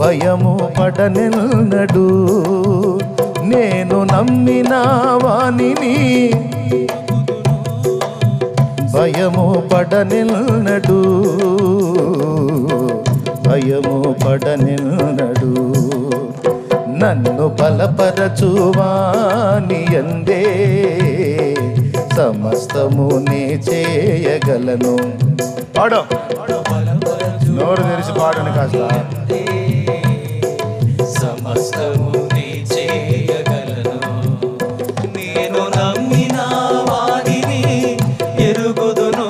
భయము పడనెన్నడు. నేను నమ్మిన వానిని భయము పడనెన్నడు, భయము పడనెన్నడు. నన్ను బలపరచువాని యందే సమస్తము నే చేయగలను. పాడు, నోరు తెరిచి పాడని కాస్త. సమస్తము నీ చేయగలను, నేను నమ్మిన వానిని ఎరుగుదును,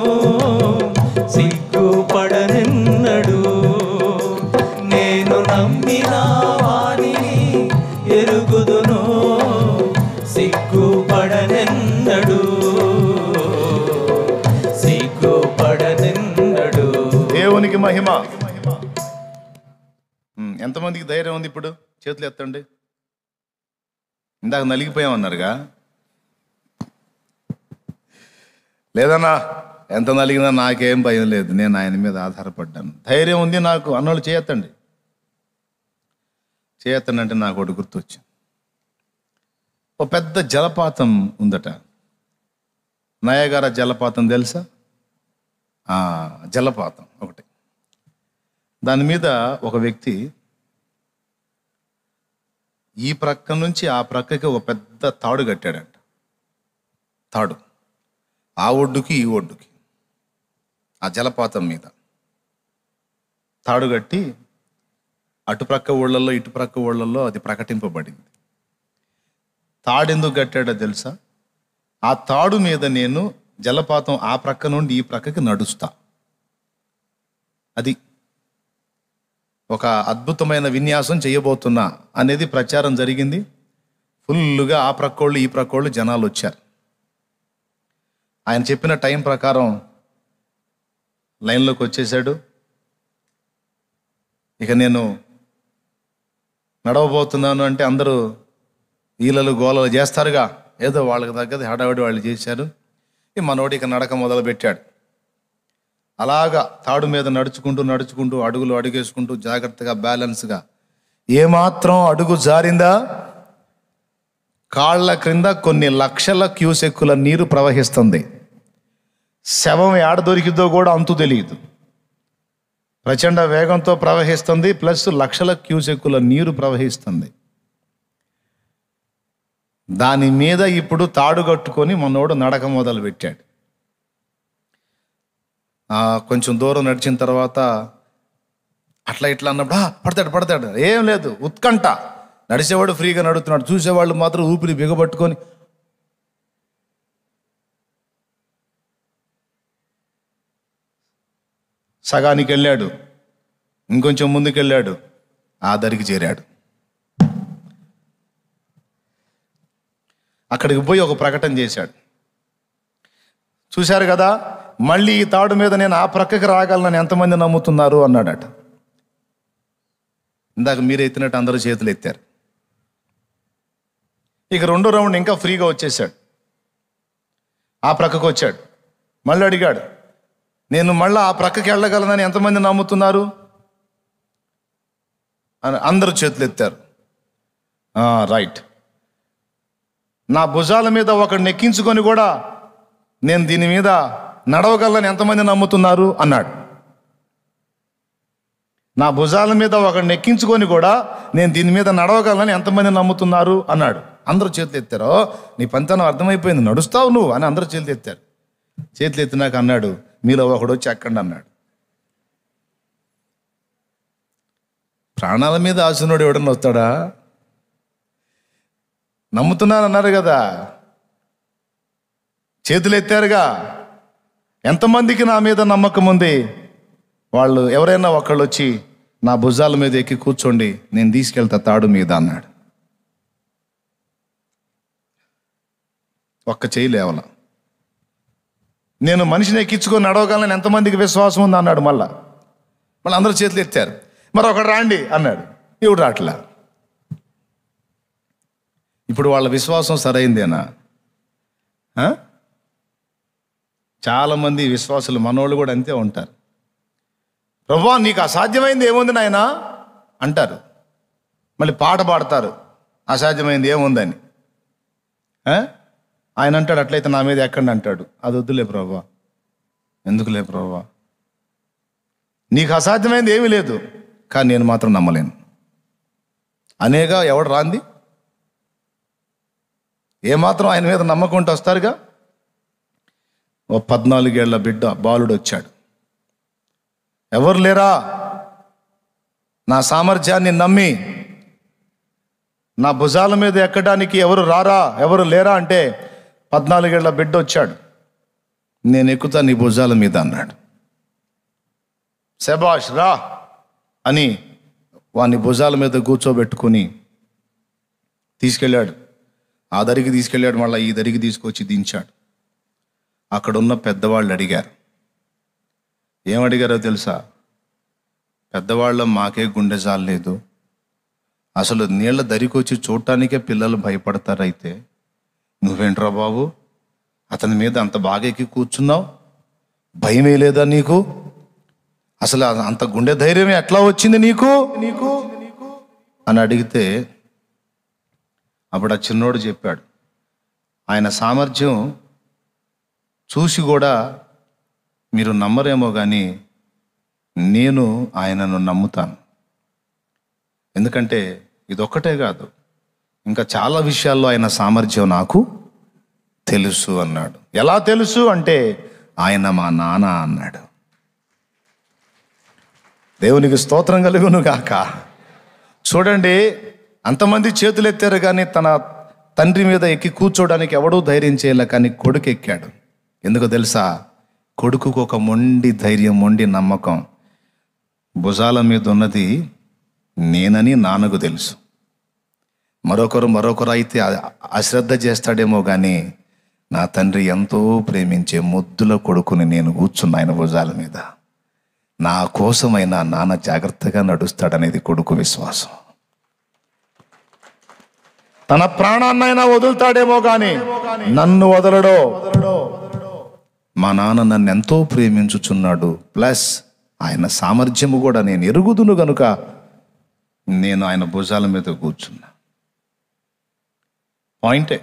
సిగ్గుపడనెన్నడు. నేను నమ్మిన వానిని ఎరుగుదును, సిగ్గుపడనెన్నడు, సిగ్గుపడనెన్నడు. దేవునికి మహిమ. ఎంతమందికి ధైర్యం ఉంది ఇప్పుడు? చేతులు ఎత్తండి. ఇందాక నలిగిపోయామన్నారుగా, లేదన్నా ఎంత నలిగినా నాకేం భయం లేదు, నేను ఆయన మీద ఆధారపడ్డాను, ధైర్యం ఉంది నాకు అన్నోళ్ళు చేయొత్తండి. చేయొత్తండి అంటే నాకు ఒకటి గుర్తొచ్చింది. ఓ పెద్ద జలపాతం ఉందట, నయాగరా జలపాతం తెలుసా? జలపాతం ఒకటి. దాని మీద ఒక వ్యక్తి ఈ ప్రక్క నుంచి ఆ ప్రక్కకి ఒక పెద్ద తాడు కట్టాడంట. తాడు ఆ ఒడ్డుకి ఈ ఒడ్డుకి, ఆ జలపాతం మీద తాడు కట్టి అటుప్రక్క ఊళ్ళల్లో ఇటుప్రక్క ఊళ్ళల్లో అది ప్రకటింపబడింది. తాడెందుకు కట్టాడో తెలుసా? ఆ తాడు మీద నేను జలపాతం ఆ ప్రక్క నుండి ఈ ప్రక్కకి నడుస్తా. అది ఒక అద్భుతమైన విన్యాసం చేయబోతున్నా అనేది ప్రచారం జరిగింది. ఫుల్లుగా ఆ ప్రక్కోళ్ళు ఈ ప్రక్కోళ్ళు జనాలు వచ్చారు. ఆయన చెప్పిన టైం ప్రకారం లైన్లోకి వచ్చేసాడు. ఇక నేను నడవబోతున్నాను అంటే అందరూ ఈలలు గోలలు చేస్తారుగా, ఏదో వాళ్ళకి తగ్గది హడావిడి వాళ్ళు చేశారు. ఈ మనోడు ఇక నడక మొదలు పెట్టాడు. అలాగా తాడు మీద నడుచుకుంటూ నడుచుకుంటూ అడుగులు అడుగేసుకుంటూ జాగ్రత్తగా బ్యాలెన్స్గా, ఏమాత్రం అడుగు జారిందా కాళ్ళ క్రింద కొన్ని లక్షల క్యూసెక్కుల నీరు ప్రవహిస్తుంది. శవం ఏడ దొరికిద్దో కూడా అంతు తెలియదు. ప్రచండ వేగంతో ప్రవహిస్తుంది, ప్లస్ లక్షల క్యూసెక్కుల నీరు ప్రవహిస్తుంది. దాని మీద ఇప్పుడు తాడు కట్టుకొని మనోడు నడక మొదలు పెట్టాడు. కొంచెం దూరం నడిచిన తర్వాత అట్లా ఇట్లా అన్నప్పుడు పడతాడు ఏం లేదు, ఉత్కంఠ. నడిచేవాడు ఫ్రీగా నడుస్తున్నాడు, చూసేవాళ్ళు మాత్రం ఊపిరి బిగబట్టుకొని సగానికి వెళ్ళాడు, ఇంకొంచెం ముందుకు వెళ్ళాడు, ఆ దరికి చేరాడు. అక్కడికి పోయి ఒక ప్రకటన చేశాడు. చూశారు కదా, మళ్ళీ ఈ తాడు మీద నేను ఆ ప్రక్కకి రాగలనని ఎంతమంది నమ్ముతున్నారు అన్నాడట. ఇందాక మీరు ఎత్తినట్టు అందరూ చేతులు ఎత్తారు. ఇక రెండో రౌండ్ ఇంకా ఫ్రీగా వచ్చేసాడు. ఆ ప్రక్కకు వచ్చాడు, మళ్ళీ అడిగాడు, నేను మళ్ళీ ఆ ప్రక్కకి వెళ్ళగలనని ఎంతమంది నమ్ముతున్నారు అని అందరూ చేతులు ఎత్తారు. రైట్. నా భుజాల మీద ఒకడిని ఎక్కించుకొని కూడా నేను దీని మీద నడవగలని ఎంతమంది నమ్ముతున్నారు అన్నాడు. నా భుజాల మీద ఒకడిని ఎక్కించుకొని కూడా నేను దీని మీద నడవగలని ఎంతమంది నమ్ముతున్నారు అన్నాడు. అందరూ చేతులు ఎత్తారో, నీ పంతనం అర్థమైపోయింది, నడుస్తావు నువ్వు అని అందరూ చేతులు ఎత్తారు. చేతులు ఎత్తినాక అన్నాడు, మీలో ఒకడు వచ్చి ఎక్కండి అన్నాడు. ప్రాణాల మీద ఆశనోడు ఎవడన్నా వస్తాడా? నమ్ముతున్నానన్నారు కదా, చేతులు ఎత్తారుగా. ఎంతమందికి నా మీద నమ్మకం ఉంది? వాళ్ళు ఎవరైనా ఒకళ్ళు వచ్చి నా భుజాల మీద ఎక్కి కూర్చోండి, నేను తీసుకెళ్తా తాడు మీద అన్నాడు. ఒక్క చేయి లేవల. నేను మనిషిని ఎక్కించుకొని నడవగలను ఎంతమందికి విశ్వాసం ఉంది అన్నాడు. మళ్ళీ అందరూ చేతులు ఎత్తారు. మరి ఒకడు రాండి అన్నాడు, ఇప్పుడు రాట్లా. ఇప్పుడు వాళ్ళ విశ్వాసం సరైందేనా? చాలామంది విశ్వాసులు మనోళ్ళు కూడా అంతే ఉంటారు. ప్రభువా నీకు అసాధ్యమైంది ఏముంది నాయనా అంటారు, మళ్ళీ పాట పాడతారు అసాధ్యమైంది ఏముందని. ఆయన అంటాడు, అట్లయితే నా మీద ఎక్కండి అంటాడు. అది వద్దులే ప్రభువా. ఎందుకులే ప్రభువా? నీకు అసాధ్యమైంది ఏమీ లేదు, కానీ నేను మాత్రం నమ్మలేను అనేగా. ఎవడు రాంది? ఏమాత్రం ఆయన మీద నమ్మకుంటూ వస్తారుగా. ఓ 14 ఏళ్ల బిడ్డ బాలుడు వచ్చాడు. ఎవరు లేరా నా సామర్థ్యాన్ని నమ్మి నా భుజాల మీద ఎక్కడానికి? ఎవరు రారా, ఎవరు లేరా అంటే 14 ఏళ్ల బిడ్డ వచ్చాడు. నేను ఎక్కుతా నీ భుజాల మీద అన్నాడు. శబాష్ రా అని వాని భుజాల మీద కూర్చోబెట్టుకుని తీసుకెళ్ళాడు. ఆ దరికి తీసుకెళ్ళాడు, మళ్ళీ ఈ దరికి తీసుకొచ్చి దించాడు. అక్కడున్న పెద్దవాళ్ళు అడిగారు. ఏమడిగారో తెలుసా? పెద్దవాళ్ళం మాకే గుండె జాలేదు, అసలు నీళ్ళ దరికి వచ్చి చూడటానికే పిల్లలు భయపడతారైతే నువ్వేంట్రా బాబు అతని మీద అంత బాగా ఎక్కి కూర్చున్నావు, భయమే లేదా నీకు? అసలు అంత గుండె ధైర్యం ఎట్లా వచ్చింది నీకు అని అడిగితే అప్పుడు ఆ చిన్నోడు చెప్పాడు, ఆయన సామర్థ్యం చూసి కూడా మీరు నమ్మరేమో కానీ నేను ఆయనను నమ్ముతాను. ఎందుకంటే ఇదొక్కటే కాదు, ఇంకా చాలా విషయాల్లో ఆయన సామర్థ్యం నాకు తెలుసు అన్నాడు. ఎలా తెలుసు అంటే ఆయన మా నాన్న అన్నాడు. దేవునికి స్తోత్రం కలుగును గాక. చూడండి, అంతమంది చేతులు ఎత్తారు కానీ తన తండ్రి మీద ఎక్కి కూర్చోడానికి ఎవడూ ధైర్యం చేయలే, కానీ కొడుకు ఎక్కాడు. ఎందుకో తెలుసా? కొడుకుకు ఒక మొండి ధైర్యం, మొండి నమ్మకం. భుజాల మీద ఉన్నది నేనని నాన్నకు తెలుసు. మరొకరు అయితే అశ్రద్ధ చేస్తాడేమో కానీ నా తండ్రి ఎంతో ప్రేమించే ముద్దుల కొడుకుని నేను కూర్చున్న ఆయన భుజాల మీద. నా కోసమైనా నాన్న జాగ్రత్తగా నడుస్తాడనేది కొడుకు విశ్వాసం. తన ప్రాణాన్నైనా వదులుతాడేమో కానీ నన్ను వదలడో. మా నాన్న నన్ను ఎంతో ప్రేమించుచున్నాడు, ప్లస్ ఆయన సామర్థ్యము కూడా నేను ఎరుగుదును గనుక నేను ఆయన భుజాల మీద కూర్చున్నా. పాయింటే,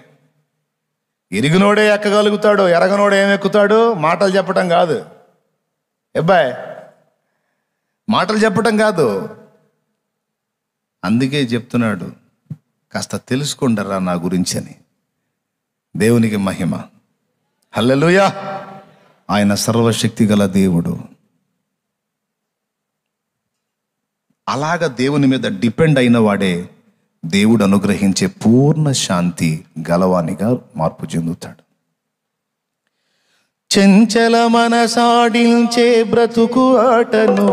ఎరిగినోడే ఎక్కగలుగుతాడు, ఎరగనోడే ఏమెక్కుతాడు? మాటలు చెప్పటం కాదు అబ్బాయి, మాటలు చెప్పటం కాదు. అందుకే చెప్తున్నాడు, కాస్త తెలుసుకుంటారా నా గురించి అని. దేవునికి మహిమ. హల్లెలూయా. ఆయన సర్వశక్తి గల దేవుడు. అలాగ దేవుని మీద డిపెండ్ అయిన వాడే దేవుడు అనుగ్రహించే పూర్ణ శాంతి గలవానిగా మార్పు చెందుతాడు. చెంచల మనసాడించే బ్రతుకు ఆటను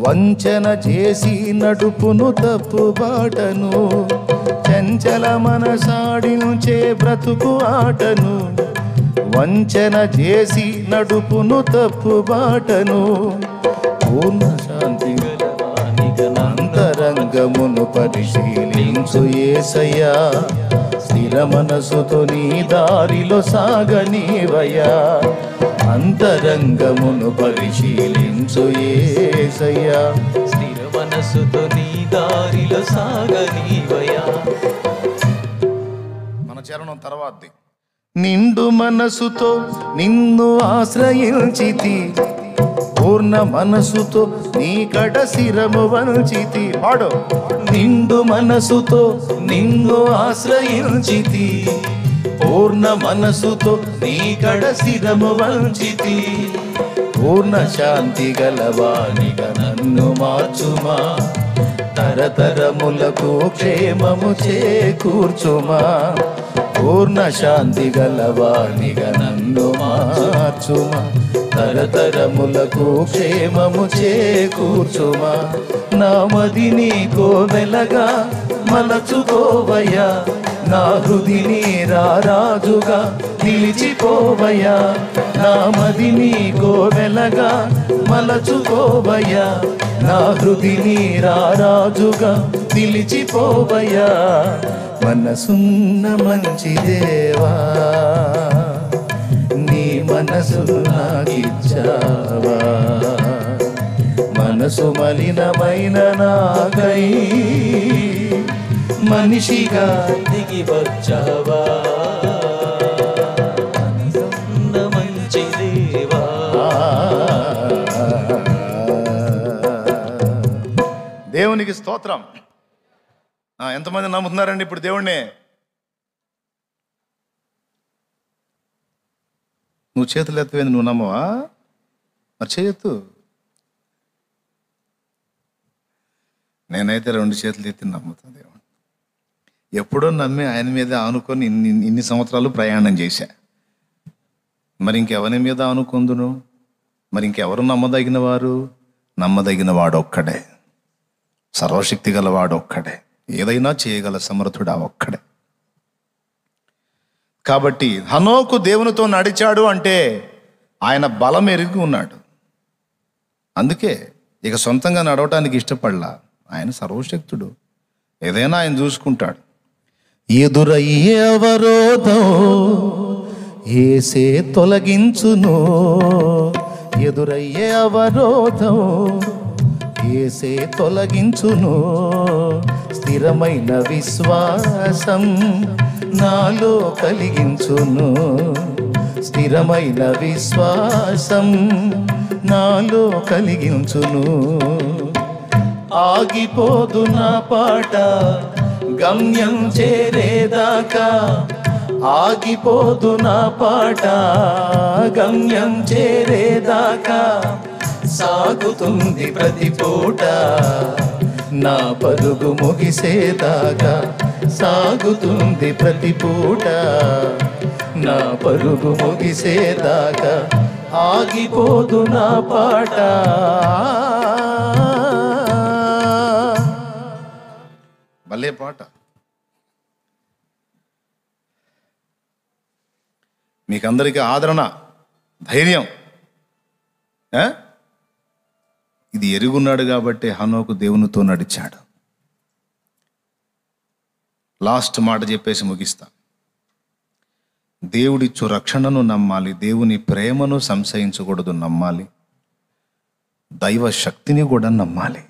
వంచన చేసి నడుపును తప్పు బాటను. చెంచల మనసాడించే బ్రతుకు ఆటను వంచన చేసి నడుపును తప్పు బాటను. పూర్ణ శాంతి అంతరంగమును పరిశీలించు యేసయ్యా, స్థిర మనసుతో నీ దారిలో సాగనీవయ్యా. అంతరంగమును పరిశీలించు యేసయ్యా, స్థిర మనసుతో నీ దారిలో సాగనీవయ్యా. మన చరణం తర్వాతది. నిండు మనసుతో నిన్ను ఆశ్రయించితి, పూర్ణ మనసుతో నీ కడ శిరము వంచితి. పాడు. నిండు మనసుతో నిన్ను ఆశ్రయించితి, పూర్ణ మనసుతో నీ కడ శిరము వంచితి. పూర్ణ శాంతి గలవానిగా నన్ను మార్చుమా, తరతరములకు క్షేమము చేకూర్చుమా. పూర్ణ శాంతి గలవానిగా నన్ను మార్చుమా. తరతరములకు క్షేమము చేకూర్చుమా. నా మదిని కోవెలగా మలచుకోవయ్యా. నా హృదిని రారాజుగా నిలిచిపోవయ్యా. నా మదిని కోవెలగా మలచుకోవయ్యా. నా హృదిని రారాజుగా నిలిచిపోవయ్యా. మనసున్న మంచి దేవా, నీ మనసు నాకిచ్చావా. మనసు మలినమైన నాకై మనిషిగా దిగి వచ్చావా. మనసున్న మంచి దేవా. దేవునికి స్తోత్రం. ఎంతమంది నమ్ముతున్నారండి ఇప్పుడు దేవుణ్ణి? నువ్వు చేతులు ఎత్తవేంది, నువ్వు నమ్మవా? మరి చేయొద్దు. నేనైతే 2 చేతులు ఎత్తి నమ్ముతాను దేవుడు. ఎప్పుడో నమ్మి ఆయన మీద ఆనుకొని ఇన్ని సంవత్సరాలు ప్రయాణం చేశా. మరి ఇంకెవరి మీద ఆనుకుందును? మరి ఇంకెవరు నమ్మదగిన వారు? నమ్మదగిన వాడు ఒక్కడే, సర్వశక్తి గల వాడు ఒక్కడే, ఏదైనా చేయగల సమర్థుడు ఆ ఒక్కడే. కాబట్టి హనోకు దేవునితో నడిచాడు అంటే ఆయన బలం ఎరిగి ఉన్నాడు. అందుకే ఇక సొంతంగా నడవటానికి ఇష్టపడలా. ఆయన సర్వశక్తుడు, ఏదైనా ఆయన చూసుకుంటాడు. ఎదురయ్యే అవరోధం యేసే తొలగించును. ఎదురయ్యే అవరోధం యేసే తొలగించును. స్థిరమైన విశ్వాసం నాలో కలిగించును. స్థిరమైన విశ్వాసం నాలో కలిగించును. ఆగిపోదు నా పాట గమ్యం చేరేదాకా. ఆగిపోదు నా పాట గమ్యం చేరేదాకా. సాగుతుంది ప్రతి పూట నా పరుగు ముగిసేదాకా. సాగుతుంది ప్రతి పూట నా పరుగు ముగిసేదాకా. ఆగిపోదు నా పాట. భలే పాట. మీకందరికీ ఆదరణ, ధైర్యం. ఇది ఎరుగున్నాడు కాబట్టి హనోకు దేవునితో నడిచాడు. లాస్ట్ మాట చెప్పేసి ముగిస్తా. దేవుడిచ్చు రక్షణను నమ్మాలి, దేవుని ప్రేమను సంశయించకూడదు, నమ్మాలి. దైవ శక్తిని కూడా నమ్మాలి.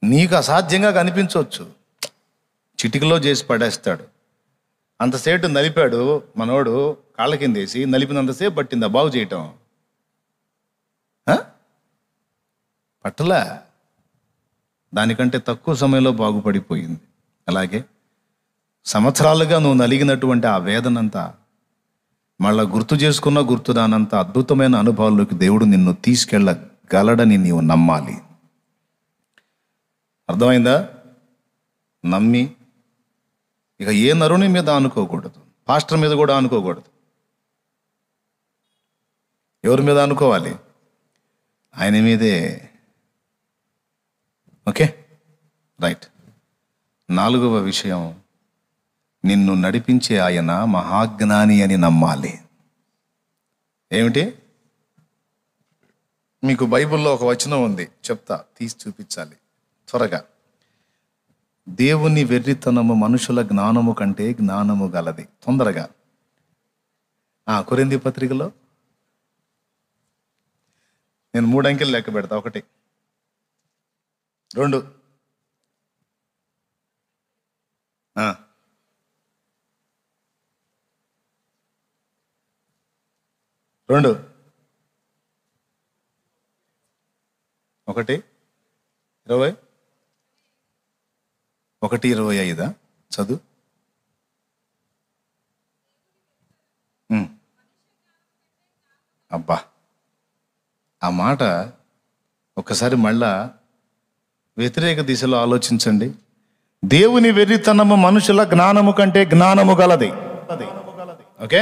నీకు అసాధ్యంగా కనిపించవచ్చు, చిటికలో చేసి పడేస్తాడు. అంతసేపు నలిపాడు మనోడు, కాళ్ళ కిందేసి నలిపినంతసేపు పట్టిందా బాగు చేయటం? పట్టలా, దానికంటే తక్కువ సమయంలో బాగుపడిపోయింది. అలాగే సంవత్సరాలుగా నువ్వు నలిగినటువంటి ఆ వేదనంతా మళ్ళా గుర్తు చేసుకున్న గుర్తుదానంత అద్భుతమైన అనుభవాల్లోకి దేవుడు నిన్ను తీసుకెళ్ళగలడని నీవు నమ్మాలి. అర్థమైందా? నమ్మి ఇక ఏ నరుని మీద అనుకోకూడదు, పాస్టర్ మీద కూడా అనుకోకూడదు. ఎవరి మీద అనుకోవాలి? ఆయన మీదే. Okay, right. 4వ విషయం, నిన్ను నడిపించే ఆయన మహాజ్ఞాని అని నమ్మాలి. ఏమిటి? మీకు బైబిల్లో ఒక వచనం ఉంది, చెప్తా, తీసి చూపించాలి త్వరగా. దేవుని వెర్రితనము మనుషుల జ్ఞానము కంటే జ్ఞానము గలది. తొందరగా కొరింథీ పత్రికలో నేను 3 అంకెలు లెక్క పెడతా. 1, 2, 2, 1, 20, 1:25 చదువు. అబ్బా, ఆ మాట ఒక్కసారి మళ్ళా వ్యతిరేక దిశలో ఆలోచించండి. దేవుని వెర్రితనము మనుషుల జ్ఞానము కంటే జ్ఞానము గలది. ఓకే,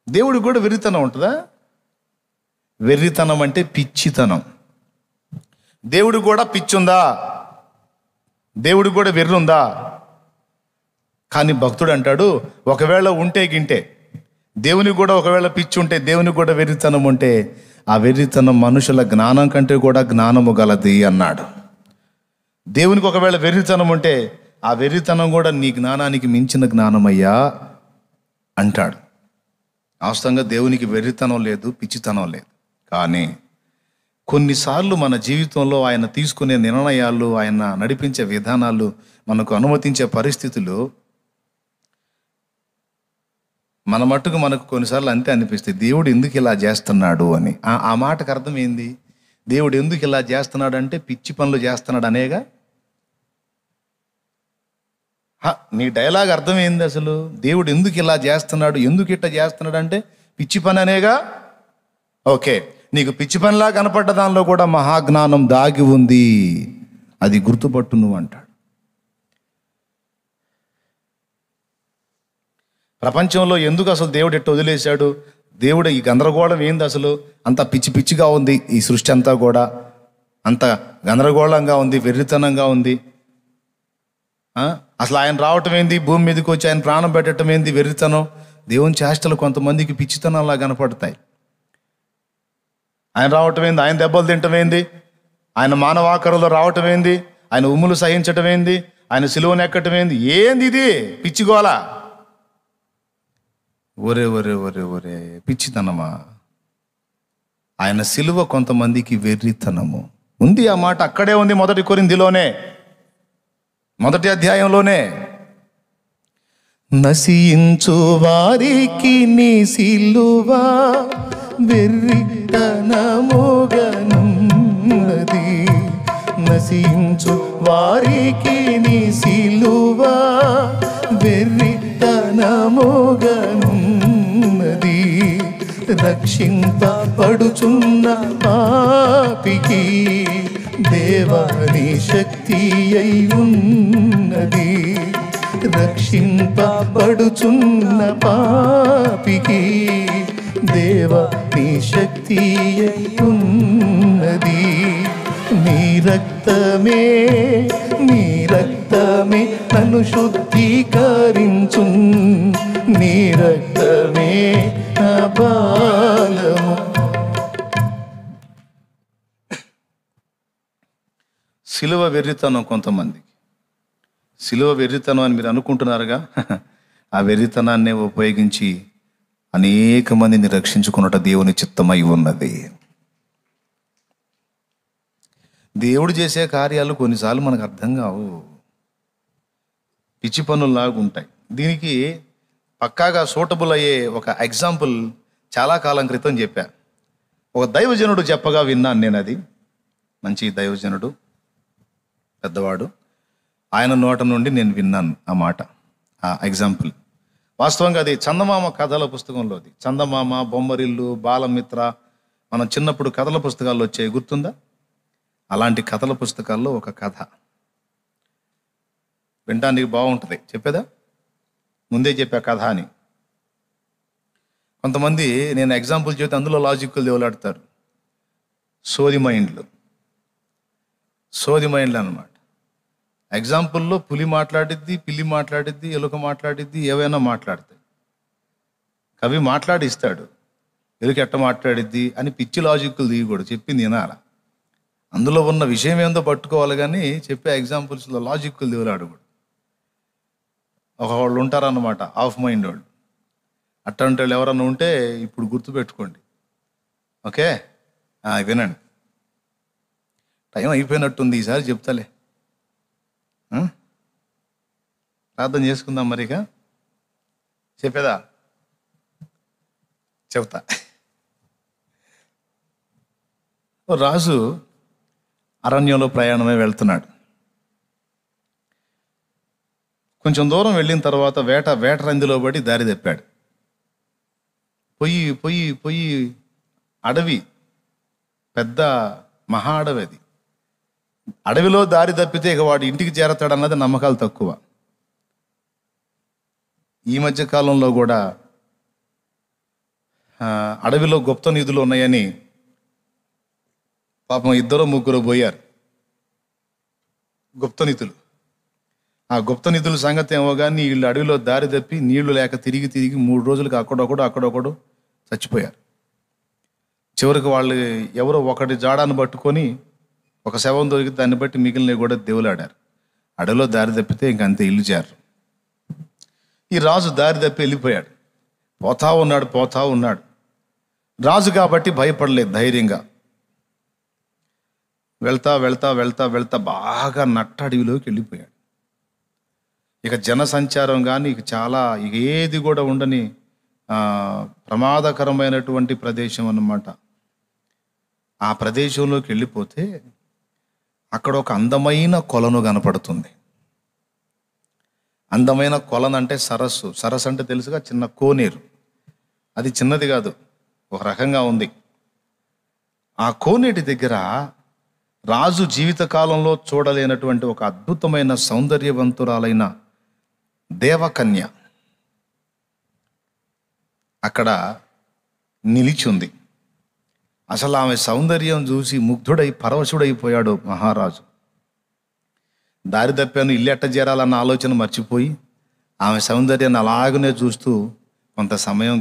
దేవుడికి కూడా వెర్రితనం ఉంటుందా? వెర్రితనం అంటే పిచ్చితనం. దేవుడికి కూడా పిచ్చి ఉందా? దేవుడికి కూడా వెర్రి ఉందా? కానీ భక్తుడు అంటాడు, ఒకవేళ ఉంటే గింటే, దేవునికి కూడా ఒకవేళ పిచ్చి ఉంటే, దేవునికి కూడా వెర్రితనం ఉంటే, ఆ వెర్రితనం మనుషుల జ్ఞానం కంటే కూడా జ్ఞానము గలది అన్నాడు. దేవునికి ఒకవేళ వెర్రితనం ఉంటే, ఆ వెర్రితనం కూడా నీ జ్ఞానానికి మించిన జ్ఞానమయ్యా అంటాడు. వాస్తవంగా దేవునికి వెర్రితనం లేదు, పిచ్చితనం లేదు. కానీ కొన్నిసార్లు మన జీవితంలో ఆయన తీసుకునే నిర్ణయాలు, ఆయన నడిపించే విధానాలు, మనకు అనుమతించే పరిస్థితులు మన మట్టుకు మనకు కొన్నిసార్లు అంతే అనిపిస్తుంది, దేవుడు ఎందుకు ఇలా చేస్తున్నాడు అని. ఆ మాటకు అర్థం ఏంది? దేవుడు ఎందుకు ఇలా చేస్తున్నాడు అంటే పిచ్చి పనులు చేస్తున్నాడు అనేగా. నీ డైలాగ్ అర్థం ఏంది అసలు? దేవుడు ఎందుకు ఇలా చేస్తున్నాడు, ఎందుకు ఇట్లా చేస్తున్నాడు అంటే పిచ్చి పని అనేగా. ఓకే, నీకు పిచ్చి పనిలా కనపడ్డ దానిలో కూడా మహాజ్ఞానం దాగి ఉంది, అది గుర్తుపట్టు నువ్వు అంటాడు. ప్రపంచంలో ఎందుకు అసలు దేవుడు ఎట్టు వదిలేశాడు? దేవుడు ఈ గందరగోళం ఏంది అసలు? అంత పిచ్చి పిచ్చిగా ఉంది ఈ సృష్టి అంతా కూడా, అంత గందరగోళంగా ఉంది, వెర్రితనంగా ఉంది. అసలు ఆయన రావటం ఏంది, భూమి మీదకి వచ్చి ఆయన ప్రాణం పెట్టడం ఏంది, వెర్రితనం. దేవుని చేష్టలు కొంతమందికి పిచ్చితనంలా కనపడతాయి. ఆయన రావటం ఏంది, ఆయన దెబ్బలు తింటం ఏంది, ఆయన మానవాకరులో రావటం ఏంది, ఆయన ఉమ్ములు సహించటం ఏంది, ఆయన సిలువను ఎక్కటం ఏంది, ఏంది ఇది పిచ్చిగోల? ఒరే ఒరే ఒరే ఒరే పిచ్చితనమా? ఆయన సిలువ కొంతమందికి వెర్రితనము ఉంది. ఆ మాట అక్కడే ఉంది, 1 కొరింథీలోనే 1వ అధ్యాయంలోనే. నశించు వారికి నీ సిలువ వెర్రితనముగనున్నది. నశించు వారికి నీ సిలువ వెర్రితనముగనున్నది. రక్షింపబడుచున్న పాపికి దేవాని శక్తి అయి ఉన్నది. రక్షింపబడుచున్న పాపికి దేవాని శక్తి అయి ఉన్నది. నీ రక్తమే నన్ను శుద్ధీకరించు, నీ రక్తమే నా బాలము. సిలువ వెర్రితనం కొంతమందికి. సిలువ వెర్రితనం అని మీరు అనుకుంటున్నారుగా, ఆ వెర్రితనాన్నే ఉపయోగించి అనేక మందిని రక్షించుకున్నట దేవుని చిత్తమై ఉన్నది. దేవుడు చేసే కార్యాలు కొన్నిసార్లు మనకు అర్థం కావు, పిచ్చి పనుల్లాగా ఉంటాయి. దీనికి పక్కాగా సూటబుల్ అయ్యే ఒక ఎగ్జాంపుల్ చాలా కాలం క్రితం చెప్పా. ఒక దైవజనుడు చెప్పగా విన్నాను నేను. అది మంచి దైవజనుడు, పెద్దవాడు, ఆయన నోట నుండి నేను విన్నాను ఆ మాట, ఆ ఎగ్జాంపుల్. వాస్తవంగా అది చందమామ కథల పుస్తకంలోది. చందమామ, బొమ్మరిల్లు, బాలమిత్ర, మనం చిన్నప్పుడు కథల పుస్తకాల్లో వచ్చాయి, గుర్తుందా? అలాంటి కథల పుస్తకాల్లో ఒక కథ వినడానికి బాగుంటుంది. చెప్పేదా? ముందే చెప్పా కథ అని. కొంతమంది నేను ఎగ్జాంపుల్ చెబితే అందులో లాజిక్లు దేవులాడతారు. సోది మైండ్లు అన్నమాట. ఎగ్జాంపుల్లో పులి మాట్లాడిద్ది, పిల్లి మాట్లాడిద్ది, ఎలుక మాట్లాడిద్ది, ఏవైనా మాట్లాడతాయి. కవి మాట్లాడిస్తాడు, ఎలుక ఎట్ట మాట్లాడిద్ది అని పిచ్చి లాజిక్లు దిగకూడదు, చెప్పింది వినాల. అందులో ఉన్న విషయం ఏందో పట్టుకోవాలి, కానీ చెప్పే ఎగ్జాంపుల్స్లో లాజిక్లు దేవులాడకూడదు. ఒకళ్ళు ఉంటారన్నమాట ఆఫ్ మైండ్ వాళ్ళు. అట్లాంటి వాళ్ళు ఎవరన్నా ఉంటే ఇప్పుడు గుర్తుపెట్టుకోండి. ఓకే, వినండి. టైం అయిపోయినట్టుంది, ఈసారి చెప్తాలే. ప్రార్థన చేసుకుందాం మరిగా. చెప్పేదా? చెప్తా. రాజు అరణ్యంలో ప్రయాణమే వెళ్తున్నాడు. కొంచెం దూరం వెళ్ళిన తర్వాత వేటరందిలో పడి దారి తప్పాడు. పొయ్యి అడవి, పెద్ద మహా అడవి అది. అడవిలో దారి తప్పితే ఇక వాడు ఇంటికి చేరతాడన్నది నమ్మకాలు తక్కువ. ఈ మధ్య కాలంలో కూడా అడవిలో గుప్త నిధులు ఉన్నాయని పాపం 2-3 పోయారు గుప్త నిధులు. ఆ గుప్త నిధుల సంగతి ఏమో కానీ వీళ్ళు అడవిలో దారి తప్పి నీళ్లు లేక తిరిగి 3 రోజులకి అక్కడొకడు చచ్చిపోయారు. చివరికి వాళ్ళు ఎవరో ఒకటి జాడాన్ని పట్టుకొని ఒక శవం దొరికి దాన్ని బట్టి మిగిలినవి కూడా దేవులాడారు. అడవిలో దారి తప్పితే ఇంకంతే ఇల్లు చేరు. ఈ రాజు దారి తప్పి వెళ్ళిపోయాడు. పోతా ఉన్నాడు. రాజు కాబట్టి భయపడలేదు, ధైర్యంగా వెళ్తా బాగా నట్ట అడవిలోకి వెళ్ళిపోయాడు. ఇక జనసంచారం కానీ ఇక ఏది కూడా ఉండని ప్రమాదకరమైనటువంటి ప్రదేశం అన్నమాట. ఆ ప్రదేశంలోకి వెళ్ళిపోతే అక్కడ ఒక అందమైన కొలను కనపడుతుంది. అందమైన కొలను అంటే సరస్సు అంటే తెలుసుగా, చిన్న కోనేరు. అది చిన్నది కాదు, ఒక రకంగా ఉంది. ఆ కోనేటి దగ్గర రాజు జీవితకాలంలో చూడలేనటువంటి ఒక అద్భుతమైన సౌందర్యవంతురాలైన దేవకన్య అక్కడ నిలిచి ఉంది. అసలు ఆమె సౌందర్యం చూసి ముగ్ధుడై పరవశుడైపోయాడు మహారాజు. దారి తప్పాను, ఇల్లు ఎట్ట చేరాలన్న ఆలోచన మర్చిపోయి ఆమె సౌందర్యాన్ని అలాగనే చూస్తూ కొంత సమయం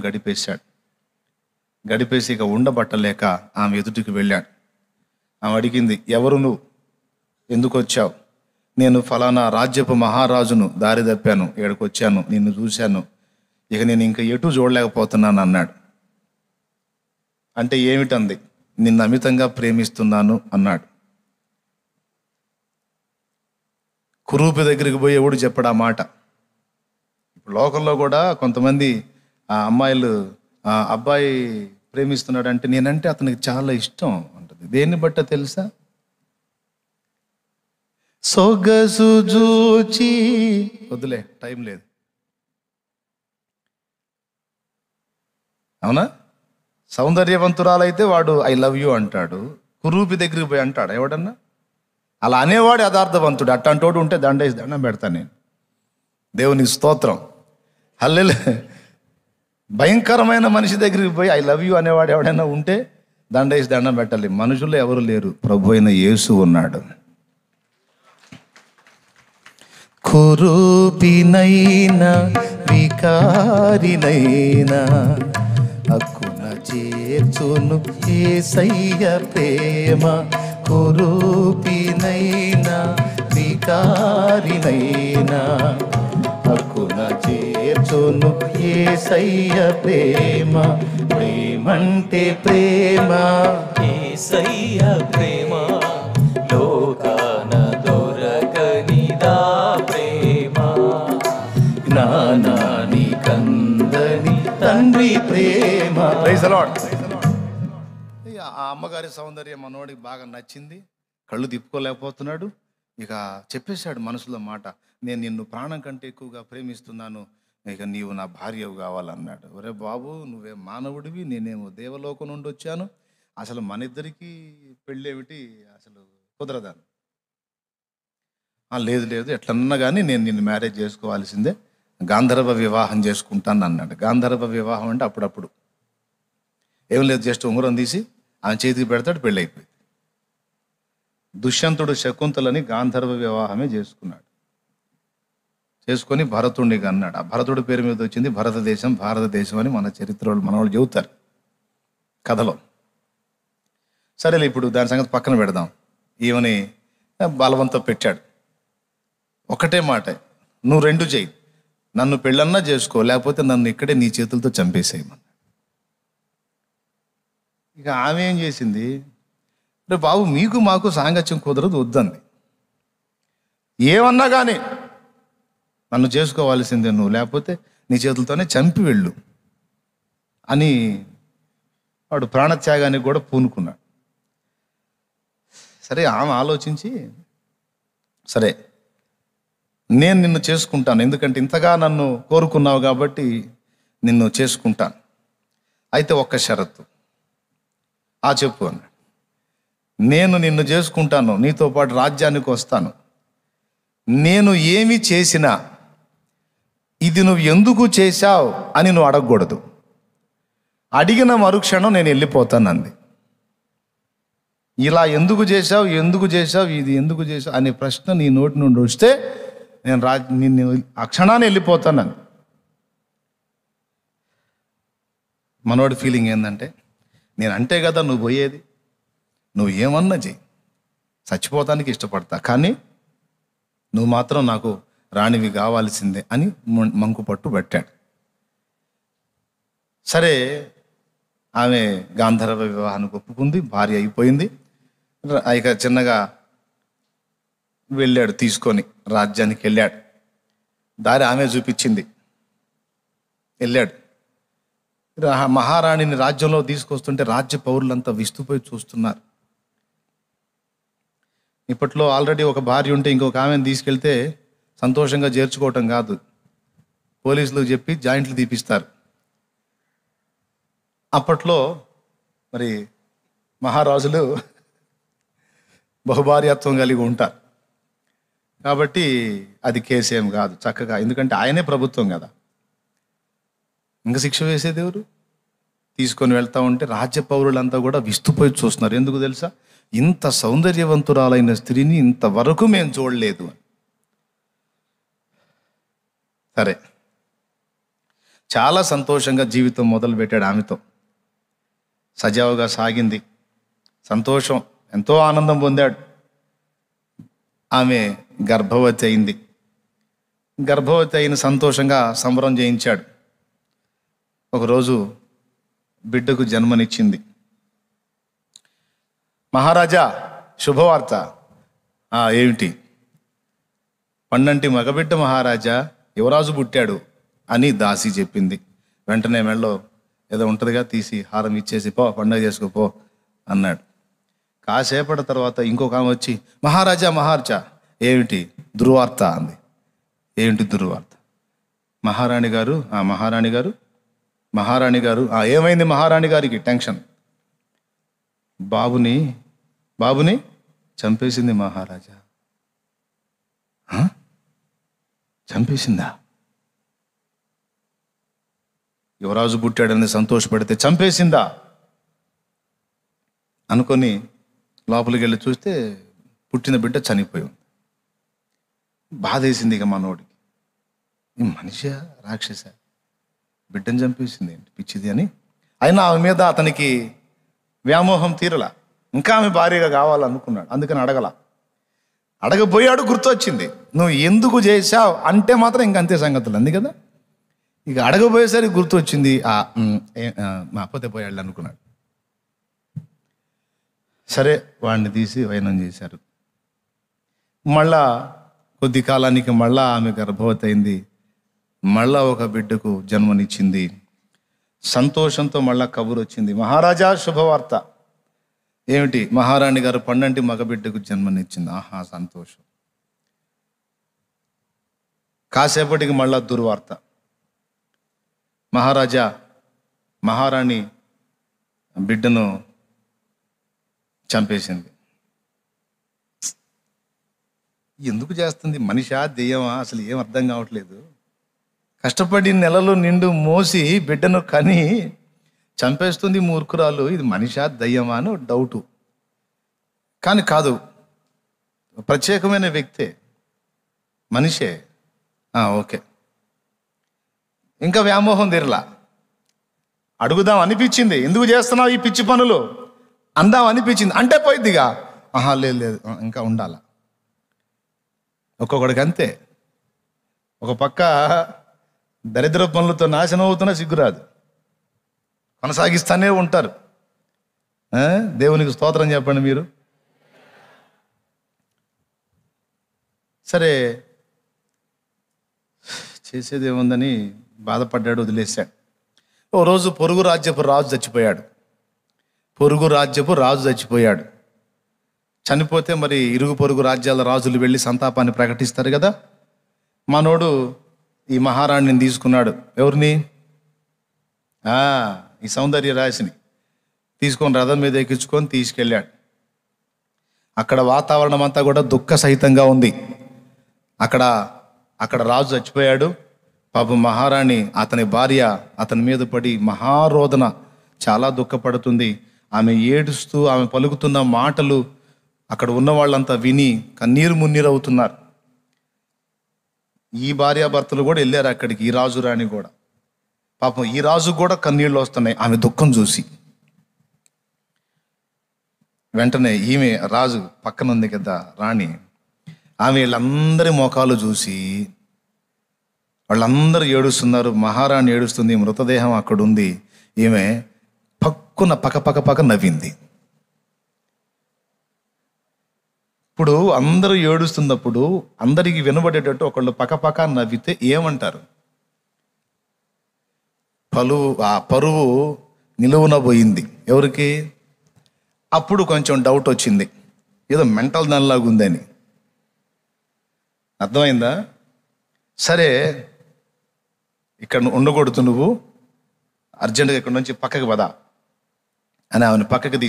గడిపేసి ఇక ఉండబట్టలేక ఆమె ఎదుటికి వెళ్ళాడు. ఆమె అడిగింది, ఎవరు నువ్వు, ఎందుకు వచ్చావు? నేను ఫలానా రాజ్యపు మహారాజును, దారి తప్పాను, ఇక్కడికి వచ్చాను, నిన్ను చూశాను, ఇక నేను ఇంకా ఎటు చూడలేకపోతున్నాను అన్నాడు. అంటే ఏమిటంది? నిన్ను అమితంగా ప్రేమిస్తున్నాను అన్నాడు. కురూపి దగ్గరికి పోయి ఎవడు చెప్పాడు ఆ మాట? ఇప్పుడు లోకంలో కూడా కొంతమంది అమ్మాయిలు అబ్బాయి ప్రేమిస్తున్నాడు అంటే నేనంటే అతనికి చాలా ఇష్టం అంటది. దేన్ని బట్ట తెలుసా? సొగసు జూచి, వద్దులే టైం లేదు, అవునా? సౌందర్యవంతురాలైతే వాడు ఐ లవ్ యూ అంటాడు. కురూపి దగ్గరికి పోయి అంటాడు ఎవడన్నా? అలా అనేవాడు యథార్థవంతుడు. అట్టంటోడు ఉంటే దండేసి దండం పెడతాను నేను. దేవునికి స్తోత్రం, హల్లెలూయా. భయంకరమైన మనిషి దగ్గరికి పోయి ఐ లవ్ యూ అనేవాడు ఎవడైనా ఉంటే దండేసి దండం పెట్టాలి. మనుషుల్లో ఎవరు లేరు, ప్రభు అయిన యేసు ఉన్నాడు. కురూపినైనా వికారినైనా హక్కున చేర్చును యేసయ్య ప్రేమ. కురూపినైనా వికారినైనా హక్కున చేర్చును యేసయ్య ప్రేమ. ప్రేమంటే ప్రేమ, యేసయ్య ప్రేమ, లోకాన దొరకనిదా ప్రేమ. జ్ఞానాని కందని తండ్రి ప్రేమ. Praise the lord. ఆ అమ్మగారి సౌందర్యం మనోడికి బాగా నచ్చింది, కళ్ళు తిప్పుకోలేకపోతున్నాడు. ఇక చెప్పేశాడు మనసులో మాట, నేను నిన్ను ప్రాణం కంటే ఎక్కువగా ప్రేమిస్తున్నాను, ఇక నీవు నా భార్యవు కావాలన్నాడు. ఒరే బాబు, నువ్వే మానవుడివి, నేనేమో దేవలోకం నుండి వచ్చాను, అసలు మన ఇద్దరికి పెళ్ళేమిటి, అసలు కుదరదాను. లేదు ఎట్లన్నా కానీ నేను నిన్ను మ్యారేజ్ చేసుకోవాల్సిందే, గాంధర్వ వివాహం చేసుకుంటాను అన్నాడు. గాంధర్వ వివాహం అంటే అప్పుడప్పుడు ఏం లేదు, జస్ట్ ఉంగరం తీసి ఆమె చేతికి పెడతాడు, పెళ్ళి అయిపోయింది. దుష్యంతుడు శకుంతలని గాంధర్వ వివాహమే చేసుకున్నాడు. చేసుకొని భరతుడిని అన్నాడు. ఆ భరతుడి పేరు మీద వచ్చింది భారతదేశం అని మన చరిత్రలో మనవాళ్ళు చెబుతారు కథలో. సరేలే, ఇప్పుడు దాని సంగతి పక్కన పెడదాం. ఈమెని బలవంతం పెట్టాడు. ఒకటే మాట, నువ్వు 2 చెయ్యి, నన్ను పెళ్ళన్నా చేసుకో, లేకపోతే నన్ను ఇక్కడే నీ చేతులతో చంపేసేయమని. ఇక ఆమె ఏం చేసింది, రే బాబు మీకు మాకు సాంగత్యం కుదరదు, వద్దంది. ఏమన్నా కానీ నన్ను చేసుకోవాల్సిందే నువ్వు, లేకపోతే నీ చేతులతోనే చంపి వెళ్ళు అని వాడు ప్రాణత్యాగానికి కూడా పూనుకున్నాడు. సరే, ఆమె ఆలోచించి, సరే నేను నిన్ను చేసుకుంటాను, ఎందుకంటే ఇంతగా నన్ను కోరుకున్నావు కాబట్టి నిన్ను చేసుకుంటాను. అయితే ఒక్క షరతు. చెప్పు అన్నాడు. నేను నిన్ను చేసుకుంటాను, నీతో పాటు రాజ్యానికి వస్తాను. నేను ఏమి చేసినా ఇది నువ్వు ఎందుకు చేశావు అని నువ్వు అడగకూడదు. అడిగిన మరుక్షణం నేను వెళ్ళిపోతాను అంది. ఇలా ఎందుకు చేశావు, ఇది ఎందుకు చేశావు అనే ప్రశ్న నీ నోటి నుండి వస్తే నేను నిన్ను ఆ క్షణాన్ని వెళ్ళిపోతానని. మనోడి ఫీలింగ్ ఏంటంటే, నేను అంటే కదా నువ్వు పోయేది, నువ్వు ఏమన్నా చెయ్యి, చచ్చిపోతానికి ఇష్టపడతా, కానీ నువ్వు మాత్రం నాకు రాణివి కావాల్సిందే అని మంకు పట్టు పెట్టాడు. సరే, ఆమె గాంధర్వ వివాహానికి ఒప్పుకుంది, భార్య అయిపోయింది. ఇక చిన్నగా వెళ్ళాడు, తీసుకొని రాజ్యానికి వెళ్ళాడు. దారి ఆమె చూపించింది. వెళ్ళాడు. మహారాణిని రాజ్యంలో తీసుకొస్తుంటే రాజ్య పౌరులంతా విస్తుపోయి చూస్తున్నారు. ఇప్పట్లో ఆల్రెడీ ఒక భార్య ఉంటే ఇంకొక ఆమెను తీసుకెళ్తే సంతోషంగా చేర్చుకోవటం కాదు, పోలీసులకు చెప్పి జాయింట్లు తీపిస్తారు. అప్పట్లో మరి మహారాజులు బహుభార్యత్వం కలిగి ఉంటారు కాబట్టి అది కేసేం కాదు చక్కగా, ఎందుకంటే ఆయనే ప్రభుత్వం కదా. ఇంకా శిక్ష వేసేది ఎవరు? తీసుకొని వెళ్తా ఉంటే రాజ్య పౌరులంతా కూడా విస్తుపోయి చూస్తున్నారు. ఎందుకు తెలుసా? ఇంత సౌందర్యవంతురాలైన స్త్రీని ఇంతవరకు మేము చూడలేదు. సరే, చాలా సంతోషంగా జీవితం మొదలుపెట్టాడు. ఆమెతో సజావుగా సాగింది. సంతోషం, ఎంతో ఆనందం పొందాడు. ఆమె గర్భవతి అయింది. గర్భవతి అయిన సంతోషంగా సంబరం చేయించాడు. ఒకరోజు బిడ్డకు జన్మనిచ్చింది. మహారాజా, శుభవార్త. ఏమిటి? పండంటి మగబిడ్డ మహారాజా, యువరాజు పుట్టాడు అని దాసి చెప్పింది. వెంటనే మెళ్ళో ఏదో ఉంటుందిగా, తీసి హారం ఇచ్చేసి పో, పండగ చేసుకోపో అన్నాడు. కాసేపటి తర్వాత ఇంకొక ఆమె వచ్చి, మహారాజా మహారాజా. ఏమిటి? దుర్వార్త అంది. ఏమిటి దుర్వార్త? మహారాణి గారు ఏమైంది? మహారాణి గారికి టెన్షన్. బాబుని చంపేసింది మహారాజా. చంపేసిందా? యువరాజు పుట్టాడని సంతోషపడితే చంపేసిందా అనుకొని లోపలికి వెళ్ళి చూస్తే పుట్టిన బిడ్డ చనిపోయింది. బాధేసింది ఇక మనోడికి. ఈ మనిషి రాక్షస, బిడ్డను చంపేసింది ఏంటి, పిచ్చిది అని. అయినా ఆమె మీద అతనికి వ్యామోహం తీరలా. ఇంకా ఆమె భార్యగా కావాలనుకున్నాడు. అందుకని అడగబోయాడు. గుర్తొచ్చింది, నువ్వు ఎందుకు చేశావు అంటే మాత్రం ఇంకంతే సంగతులు అంది కదా. ఇక అడగబోయేసరికి గుర్తొచ్చింది. మా అప్పతే పోయాడు అనుకున్నాడు. సరే, వాడిని తీసి వైనం చేశారు. మళ్ళా కొద్ది కాలానికి మళ్ళా ఆమె గర్భవతి అయింది. మళ్ళా ఒక బిడ్డకు జన్మనిచ్చింది. సంతోషంతో మళ్ళా కబురు వచ్చింది, మహారాజా శుభవార్త. ఏమిటి? మహారాణి గారు పండంటి మగబిడ్డకు జన్మనిచ్చింది. ఆహా, సంతోషం. కాసేపటికి మళ్ళా దుర్వార్త. మహారాజా, మహారాణి బిడ్డను చంపేసింది. ఎందుకు చేస్తుంది? మనిషా దెయ్యమా? అసలు ఏం అర్థం కావట్లేదు. కష్టపడి నెలలు నిండు మోసి బిడ్డను కని చంపేస్తుంది మూర్ఖురాలు. ఇది మనిషా దయ్యమా అని డౌటు. కానీ కాదు, ప్రత్యేకమైన వ్యక్తే, మనిషే. ఓకే. ఇంకా వ్యామోహం తీరలా. అడుగుదాం అనిపించింది, ఎందుకు చేస్తున్నావు ఈ పిచ్చి పనులు అందాం అనిపించింది. అంటే పోయిద్దిగా. లేదు ఇంకా ఉండాల. ఒక్కొక్కడికి అంతే. ఒక పక్క దరిద్ర పనులతో నాశనం అవుతున్నా సిగ్గురాదు, కొనసాగిస్తానే ఉంటారు. దేవునికి స్తోత్రం చెప్పండి మీరు. సరే, చేసేది ఏముందని బాధపడ్డాడు, వదిలేశాడు. ఓ రోజు పొరుగు రాజ్యపు రాజు చచ్చిపోయాడు. చనిపోతే మరి ఇరుగు పొరుగు రాజ్యాల రాజులు వెళ్ళి సంతాపాన్ని ప్రకటిస్తారు కదా. మనోడు ఈ మహారాణిని తీసుకున్నాడు. ఎవరిని? ఈ సౌందర్య రాశిని తీసుకొని రథం మీద ఎక్కించుకొని తీసుకెళ్ళాడు. అక్కడ వాతావరణం అంతా కూడా దుఃఖ సహితంగా ఉంది. అక్కడ రాజు చచ్చిపోయాడు. పాపం మహారాణి, అతని భార్య అతని మీద పడి మహారోదన, చాలా దుఃఖపడుతుంది. ఆమె ఏడుస్తూ ఆమె పలుకుతున్న మాటలు అక్కడ ఉన్న వాళ్ళంతా విని కన్నీరు మున్నీరు అవుతున్నారు. ఈ భార్యాభర్తలు కూడా వెళ్ళారు అక్కడికి, ఈ రాజు రాణి కూడా. పాపం ఈ రాజు కూడా కన్నీళ్ళు వస్తున్నాయి ఆమె దుఃఖం చూసి. వెంటనే ఈమె రాజు పక్కన ఉంది కదా రాణి, ఆమె వీళ్ళందరి మోకాలు చూసి వాళ్ళందరూ ఏడుస్తున్నారు. మహారాణి ఏడుస్తుంది, మృతదేహం అక్కడ ఉంది. ఈమె పక్కున పక్క నవ్వింది. ఇప్పుడు అందరూ ఏడుస్తున్నప్పుడు అందరికీ వినబడేటట్టు ఒకళ్ళు పక్క నవ్వితే ఏమంటారు? ఆ పరువు నిలువున పోయింది ఎవరికి? అప్పుడు కొంచెం డౌట్ వచ్చింది, ఏదో మెంటల్ దానిలాగా ఉందని. అర్థమైందా? సరే, ఇక్కడ ఉండకూడదు, నువ్వు అర్జెంటుగా ఇక్కడ నుంచి పక్కకి పదా అని ఆమెను పక్కకి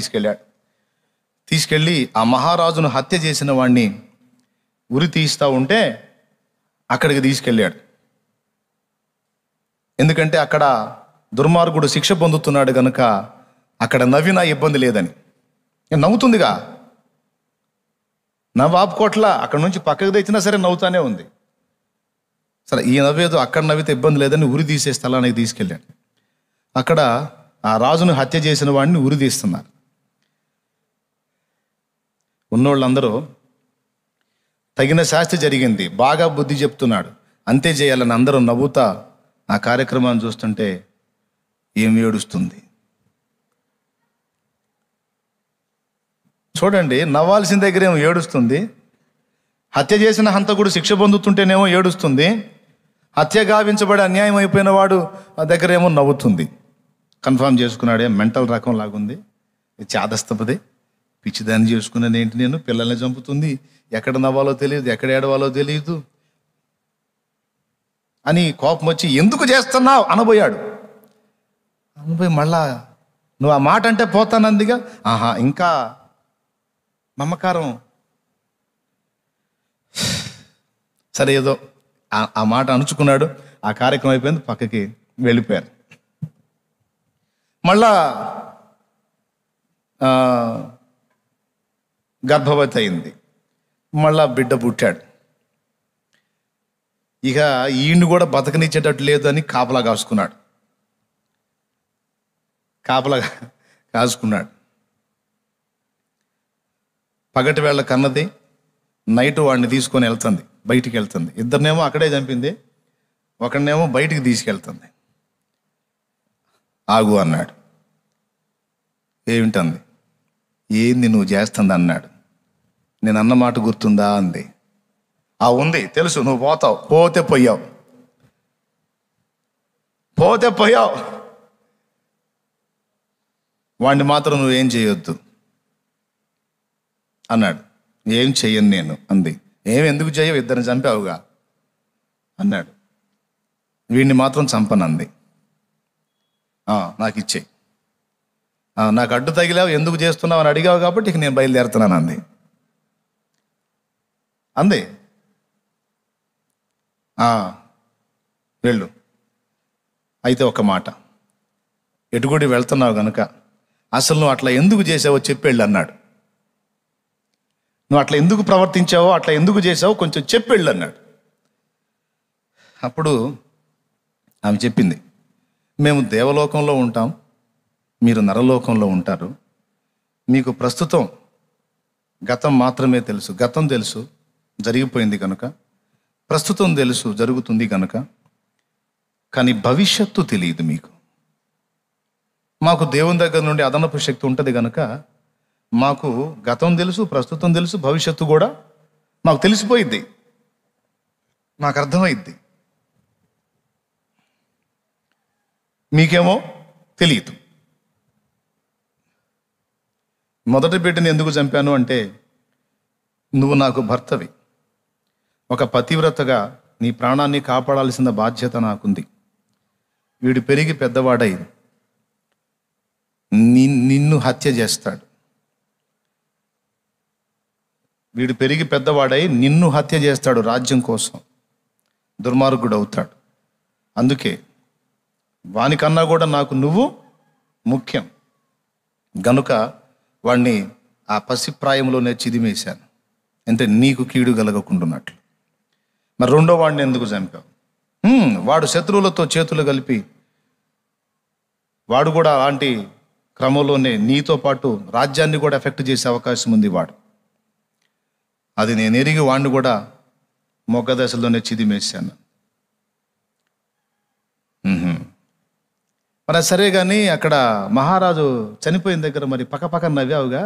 తీసుకెళ్ళి ఆ మహారాజును హత్య చేసిన వాడిని ఉరి తీస్తూ ఉంటే అక్కడికి తీసుకెళ్ళాడు. ఎందుకంటే అక్కడ దుర్మార్గుడు శిక్ష పొందుతున్నాడు కనుక అక్కడ నవ్వినా ఇబ్బంది లేదని. నవ్వుతుందిగా, ఆపుకోట్ల, అక్కడ నుంచి పక్కకు తెచ్చినా సరే నవ్వుతానే ఉంది. సరే, ఈ నవ్వేదో అక్కడ నవ్వితే ఇబ్బంది లేదని ఉరి తీసే స్థలానికి తీసుకెళ్ళాడు. అక్కడ ఆ రాజును హత్య చేసిన వాడిని ఉరి తీస్తున్నారు. ఉన్నోళ్ళందరూ తగిన శాస్తి జరిగింది, బాగా బుద్ధి చెప్తున్నాడు, అంతే చేయాలని అందరూ నవ్వుతా ఆ కార్యక్రమాన్ని చూస్తుంటే ఏం ఏడుస్తుంది చూడండి. నవ్వాల్సిన దగ్గర ఏమో ఏడుస్తుంది, హత్య చేసిన హంతకుడు శిక్ష పొందుతుంటేనేమో ఏడుస్తుంది, హత్య గావించబడి అన్యాయం అయిపోయిన వాడు ఆ దగ్గర ఏమో నవ్వుతుంది. కన్ఫర్మ్ చేసుకున్నాడే, మెంటల్ రకం లాగుంది, చాదస్తపది, పిచ్చిదాన్ని చేసుకున్నాను ఏంటి, నేను పిల్లల్ని చంపుతుంది, ఎక్కడ నవ్వాలో తెలియదు, ఎక్కడ ఏడవాలో తెలియదు అని కోపం వచ్చి ఎందుకు చేస్తున్నావు అనబోయాడు. అనబోయి మళ్ళా నువ్వు ఆ మాట అంటే పోతానందిగా, ఇంకా మమకారం. సరే, ఏదో ఆ మాట అణుచుకున్నాడు. ఆ కార్యక్రమం అయిపోయింది, పక్కకి వెళ్ళిపోయారు. మళ్ళా గర్భవతి అయింది, మళ్ళా బిడ్డ పుట్టాడు. ఇక ఈయన్ని కూడా బతకనిచ్చేటట్టు లేదు అని కాపలా కాసుకున్నాడు. పగటి వేళ కన్నది, నైట్ వాడిని తీసుకొని వెళ్తుంది, బయటికి వెళ్తుంది. ఇద్దరినేమో అక్కడే చంపింది, ఒకడినేమో బయటికి తీసుకెళ్తుంది. ఆగు అన్నాడు. ఏమిటంది? ఏంది నువ్వు చేస్తుంది అన్నాడు. నేను అన్న మాట గుర్తుందా అంది. ఉంది, తెలుసు, నువ్వు పోతావు, పోతే పోయావు వాడిని మాత్రం నువ్వేం చేయొద్దు అన్నాడు. ఏం చెయ్యను నేను అంది. ఎందుకు చేయవు, ఇద్దరిని చంపావుగా అన్నాడు. వీడిని మాత్రం చంపనంది. నాకు ఇచ్చేయి, నాకు అడ్డు తగిలావు, ఎందుకు చేస్తున్నావు అని అడిగావు కాబట్టి ఇక నేను బయలుదేరుతున్నాను అంది. వెళ్ళు, అయితే ఒక మాట, ఎటుగుడి వెళ్తున్నావు కనుక అసలు నువ్వు అట్లా ఎందుకు చేసావో చెప్పెళ్ళు అన్నాడు. నువ్వు అట్లా ఎందుకు ప్రవర్తించావో, అట్లా ఎందుకు చేసావో కొంచెం చెప్పెళ్ళు అన్నాడు. అప్పుడు ఆమె చెప్పింది, మేము దేవలోకంలో ఉంటాం, మీరు నరలోకంలో ఉంటారు. మీకు ప్రస్తుతం గతం మాత్రమే తెలుసు, గతం తెలుసు జరిగిపోయింది కనుక, ప్రస్తుతం తెలుసు జరుగుతుంది కనుక, కానీ భవిష్యత్తు తెలియదు మీకు. మాకు దేవుని దగ్గర నుండి అదనపు శక్తి ఉంటుంది కనుక మాకు గతం తెలుసు, ప్రస్తుతం తెలుసు, భవిష్యత్తు కూడా మాకు తెలిసిపోయిద్ది, మాకు అర్థమైద్ది. మీకేమో తెలియదు. మొదటి బిడ్డని ఎందుకు చంపాను అంటే, నువ్వు నాకు భర్తవి, ఒక పతివ్రతగా నీ ప్రాణాన్ని కాపాడాల్సిన బాధ్యత నాకుంది. వీడు పెరిగి పెద్దవాడై నిన్ను హత్య చేస్తాడు. వీడు పెరిగి పెద్దవాడై నిన్ను హత్య చేస్తాడు రాజ్యం కోసం, దుర్మార్గుడు అవుతాడు. అందుకే వానికన్నా కూడా నాకు నువ్వు ముఖ్యం గనుక వాణ్ణి ఆ పసిప్రాయంలోనే చిదిమేశాను, అంటే నీకు కీడు కలగకుండాన్నట్లు. మరి రెండో వాడిని ఎందుకు చంపావు? వాడు శత్రువులతో చేతులు కలిపి వాడు కూడా అలాంటి క్రమంలోనే నీతో పాటు రాజ్యాన్ని కూడా ఎఫెక్ట్ చేసే అవకాశం ఉంది వాడు. అది నేను ఎరిగి వాడిని కూడా మొగ్గ దశలోనే చిదిమేశాను. మరి సరే కానీ అక్కడ మహారాజు చనిపోయిన దగ్గర మరి పక్కపక్క నవ్వావుగా,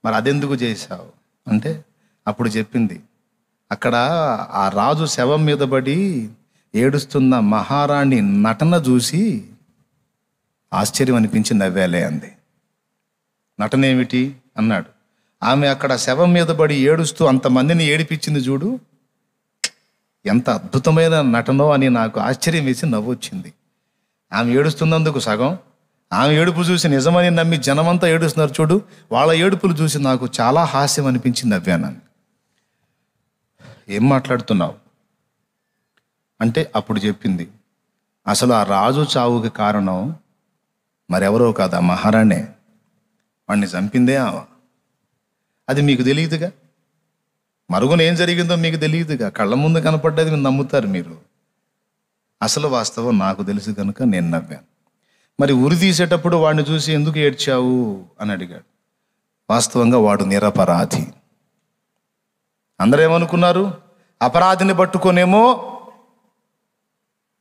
మరి అదెందుకు చేశావు అంటే అప్పుడు చెప్పింది, అక్కడ ఆ రాజు శవం మీద పడి ఏడుస్తున్న మహారాణి నటన చూసి ఆశ్చర్యం అనిపించి నవ్వాలే అంది. నటన ఏమిటి అన్నాడు. ఆమె అక్కడ శవం మీద పడి ఏడుస్తూ అంతమందిని ఏడిపించింది చూడు, ఎంత అద్భుతమైన నటనో అని నాకు ఆశ్చర్యం వేసి నవ్వొచ్చింది. ఆమె ఏడుస్తున్నందుకు సగం, ఆమె ఏడుపు చూసి నిజమని నమ్మి జనమంతా ఏడుస్తున్నారు చూడు, వాళ్ళ ఏడుపులు చూసి నాకు చాలా హాస్యం అనిపించి నవ్వాను. ఏం మాట్లాడుతున్నావు అంటే అప్పుడు చెప్పింది, అసలు ఆ రాజు చావుకి కారణం మరెవరో కాదు, ఆ మహారాణే. వాడిని చంపిందే ఆమె. అది మీకు తెలియదుగా, మరుగున ఏం జరిగిందో మీకు తెలియదుగా, కళ్ళ ముందు కనపడ్డది మీరు నమ్ముతారు. మీరు అసలు వాస్తవం నాకు తెలుసు కనుక నేను నవ్వాను. మరి ఉరి తీసేటప్పుడు వాడిని చూసి ఎందుకు ఏడ్చావు అని అడిగాడు. వాస్తవంగా వాడు నిరపరాధి. అందరూ ఏమనుకున్నారు? అపరాధిని పట్టుకొనేమో,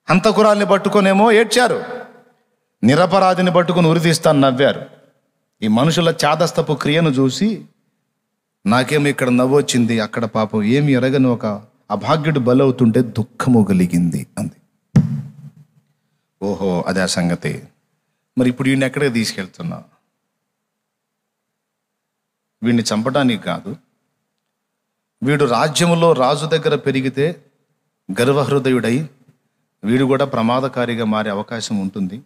హంతకురాల్ని పట్టుకొనేమో ఏడ్చారు, నిరపరాధిని పట్టుకుని ఉరి తీస్తాను నవ్వారు. ఈ మనుషుల చాదస్తపు క్రియను చూసి నాకేమో ఇక్కడ నవ్వొచ్చింది, అక్కడ పాపం ఏమి ఎరగని ఒక అభాగ్యుడు బలవుతుంటే దుఃఖము కలిగింది అంది. ఓహో అదే ఆ సంగతి. మరి ఇప్పుడు వీడిని ఎక్కడికి తీసుకెళ్తున్నా? వీడిని చంపడానికి కాదు, వీడు రాజ్యములో రాజు దగ్గర పెరిగితే గర్వహృదయుడై వీడు కూడా ప్రమాదకారిగా మారే అవకాశం ఉంటుంది.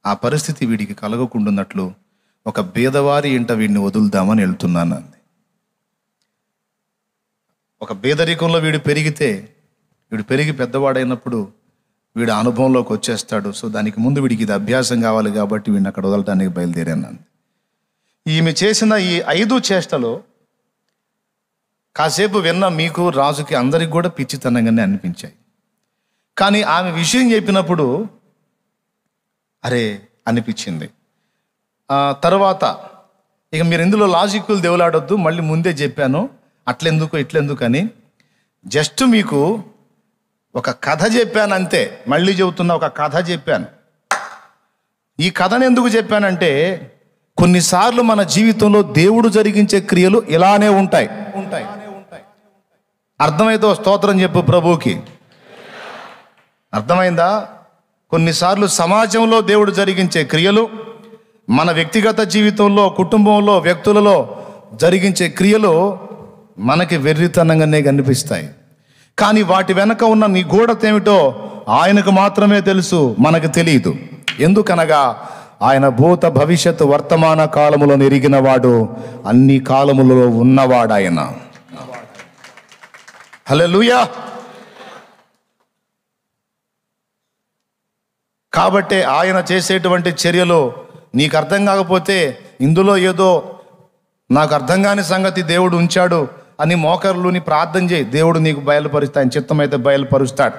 ఆ పరిస్థితి వీడికి కలగకుండాన్నట్లు ఒక బీదవారి ఇంట వీడిని వదులుదామని వెళ్తున్నాను అంది. ఒక బేదరికంలో వీడు పెరిగితే, వీడు పెరిగి పెద్దవాడైనప్పుడు వీడు అనుభవంలోకి వచ్చేస్తాడు. సో దానికి ముందు వీడికి ఇది అభ్యాసం కావాలి కాబట్టి వీడిని అక్కడ వదలటానికి బయలుదేరాను. ఈమె చేసిన ఈ 5 చేష్టలో కాసేపు విన్న మీకు, రాజుకి, అందరికి కూడా పిచ్చితనంగానే అనిపించాయి. కానీ ఆమె విషయం చెప్పినప్పుడు అరే అనిపించింది. తర్వాత ఇక మీరు ఇందులో లాజిక్లు దేవులాడొద్దు, మళ్ళీ ముందే చెప్పాను అట్లెందుకు ఇట్లెందుకు అని. జస్ట్ మీకు ఒక కథ చెప్పాను అంతే. మళ్ళీ చెబుతున్నా, ఒక కథ చెప్పాను. ఈ కథను ఎందుకు చెప్పానంటే కొన్నిసార్లు మన జీవితంలో దేవుడు జరిగించే క్రియలు ఇలానే ఉంటాయి. అర్థమైతే స్తోత్రం చెప్పు ప్రభువుకి. అర్థమైందా? కొన్నిసార్లు సమాజంలో దేవుడు జరిగించే క్రియలు, మన వ్యక్తిగత జీవితంలో, కుటుంబంలో, వ్యక్తులలో జరిగించే క్రియలు మనకి వెర్రితనంగానే కనిపిస్తాయి. కానీ వాటి వెనక ఉన్న నిగూఢత ఏమిటో ఆయనకు మాత్రమే తెలుసు, మనకు తెలియదు. ఎందుకనగా ఆయన భూత భవిష్యత్తు వర్తమాన కాలములో ఎరిగిన వాడు, అన్ని కాలములలో ఉన్నవాడు ఆయన. హల్లెలూయా. కాబట్టే ఆయన చేసేటువంటి చర్యలు నీకు అర్థం కాకపోతే, ఇందులో ఏదో నాకు అర్థం కాని సంగతి దేవుడు ఉంచాడు అని మోకర్లుని ప్రార్థన చేయి. దేవుడు నీకు బయలుపరుస్తాడు. ఆయన చిత్తమైతే బయలుపరుస్తాడు,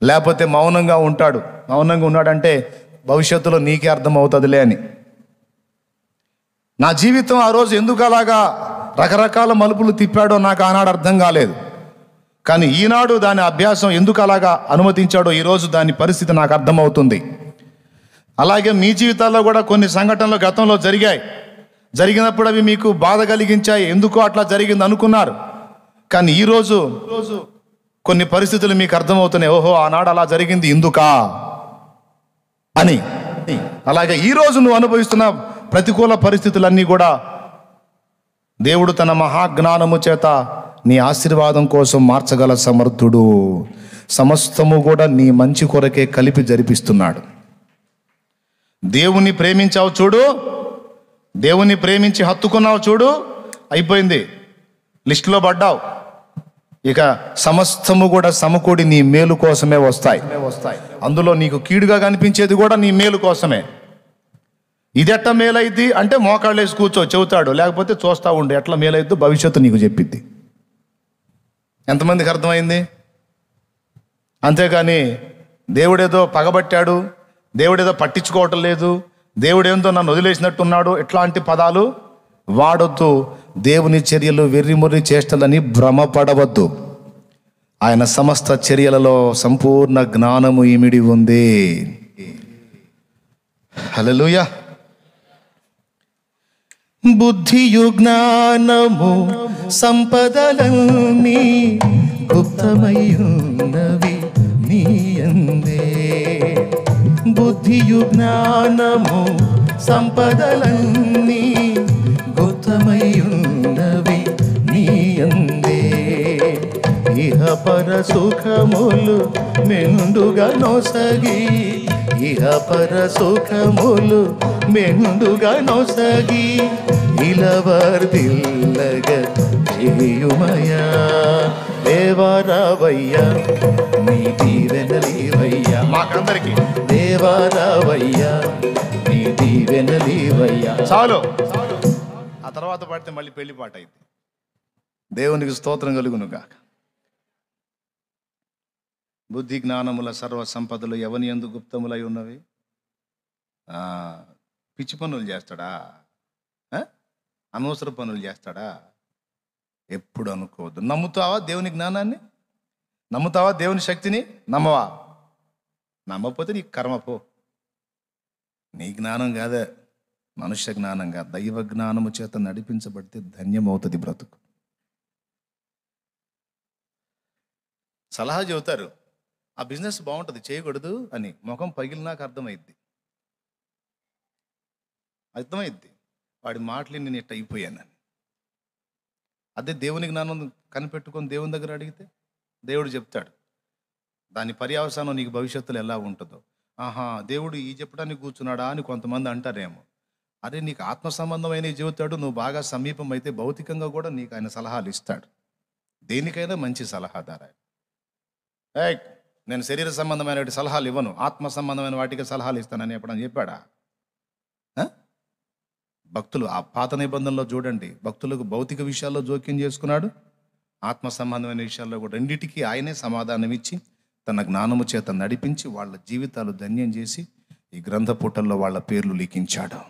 లేకపోతే మౌనంగా ఉంటాడు. మౌనంగా ఉన్నాడంటే భవిష్యత్తులో నీకే అర్థమవుతుందిలే అని. నా జీవితం ఆ రోజు ఎందుకు అలాగా రకరకాల మలుపులు తిప్పాడో నాకు ఆనాడు అర్థం కాలేదు. కానీ ఈనాడు దాని అభ్యాసం ఎందుకు అలాగా అనుమతించాడో ఈరోజు దాని పరిస్థితి నాకు అర్థమవుతుంది. అలాగే మీ జీవితాల్లో కూడా కొన్ని సంఘటనలు గతంలో జరిగాయి. జరిగినప్పుడు అవి మీకు బాధ కలిగించాయి. ఎందుకో అట్లా జరిగింది అనుకున్నారు. కానీ ఈరోజు కొన్ని పరిస్థితులు మీకు అర్థమవుతున్నాయి. ఓహో ఆనాడు అలా జరిగింది ఎందుకా అని. అలాగే ఈరోజు నువ్వు అనుభవిస్తున్న ప్రతికూల పరిస్థితులన్నీ కూడా దేవుడు తన మహాజ్ఞానము చేత నీ ఆశీర్వాదం కోసం మార్చగల సమర్థుడు. సమస్తము కూడా నీ మంచి కొరకే కలిపి జరిపిస్తున్నాడు. దేవుణ్ణి ప్రేమించావు చూడు, దేవుణ్ణి ప్రేమించి హత్తుకున్నావు చూడు, అయిపోయింది. లిస్టులో పడ్డావు. ఇక సమస్తము కూడా సమకూడి నీ మేలు కోసమే వస్తాయి. అందులో నీకు కీడుగా కనిపించేది కూడా నీ మేలు కోసమే. ఇది ఎట్లా మేలైద్ది అంటే మోకాళ్ళు వేసి కూర్చో చెబుతాడు, లేకపోతే చూస్తూ ఉండు ఎట్లా మేలైద్దో భవిష్యత్తు నీకు చెప్పిద్ది. ఎంతమందికి అర్థమైంది? అంతేకాని దేవుడేదో పగబట్టాడు, దేవుడేదో పట్టించుకోవటం లేదు, దేవుడేందో నన్ను వదిలేసినట్టున్నాడు, ఇట్లాంటి పదాలు వాడొద్దు. దేవుని చర్యలు వెర్రిమొర్రి చేష్టలని భ్రమపడవద్దు. ఆయన సమస్త చర్యలలో సంపూర్ణ జ్ఞానము ఇమిడి ఉంది. హల్లెలూయా. బుద్ధియు జ్ఞానము సంపదలన్నీ గుప్తమయ్యున్నవి నీ యందే. బుద్ధియు జ్ఞానము సంపదలన్నీ గుప్తమయ్యున్నవి నీ యందే. ఇహ పర సుఖములు మెండుగా నొసగి, ఇహ పర సుఖములు మెండుగా నొసగి ఇలవర్దిల్లగ చేయుమయా. దేవారావయ్యా నీ దీవెనలీవయ్యా. మాకందరికి దేవారావయ్యా నీ దీవెనలీవయ్యా. చాలు, ఆ తర్వాత పాడితే మళ్ళీ పెళ్లి పాట అయింది. దేవునికి స్తోత్రం కలుగును గాక. బుద్ధి జ్ఞానముల సర్వ సంపదలు ఎవని యందు గుప్తములై ఉన్నవి. పిచ్చి పనులు చేస్తాడా? అనవసర పనులు చేస్తాడా? ఎప్పుడు అనుకోవద్దు. నమ్ముతావా దేవుని జ్ఞానాన్ని? నమ్ముతావా దేవుని శక్తిని? నమ్మవా? నమ్మకపోతే నీ కర్మ పో. నీ జ్ఞానం కాదే, మనుష్య జ్ఞానం కాదు, దైవ జ్ఞానము చేత నడిపించబడితే ధన్యమవుతుంది బ్రతుకు. సలహా చెబుతారు, ఆ బిజినెస్ బాగుంటుంది చేయకూడదు అని. ముఖం పగిలినాక అర్థమైద్ది. వాడి మాటలు నేను ఇట్ట అయిపోయానని. అదే దేవుని జ్ఞానం కనిపెట్టుకొని దేవుని దగ్గర అడిగితే దేవుడు చెప్తాడు దాని పర్యవసానం నీకు భవిష్యత్తులో ఎలా ఉంటుందో. ఆహా, దేవుడు ఈ చెప్పడానికి కూర్చున్నాడా అని కొంతమంది అంటారేమో. అరే, నీకు ఆత్మ సంబంధమైన చెబుతాడు. నువ్వు బాగా సమీపం అయితే భౌతికంగా కూడా నీకు ఆయన సలహాలు ఇస్తాడు. దేనికైనా మంచి సలహాదారు ఆయన. నేను శరీర సంబంధమైన సలహాలు ఇవ్వను, ఆత్మ సంబంధమైన వాటికి సలహాలు ఇస్తానని ఎప్పుడని చెప్పాడా? భక్తులు ఆ పాత నిబంధనలో చూడండి, భక్తులకు భౌతిక విషయాల్లో జోక్యం చేసుకున్నాడు, ఆత్మ సంబంధమైన విషయాల్లో కూడా రెండింటికి ఆయనే సమాధానం ఇచ్చి తన జ్ఞానము చేత నడిపించి వాళ్ళ జీవితాలు ధన్యం చేసి ఈ గ్రంథ పుటల్లో వాళ్ళ పేర్లు లిఖించాడు.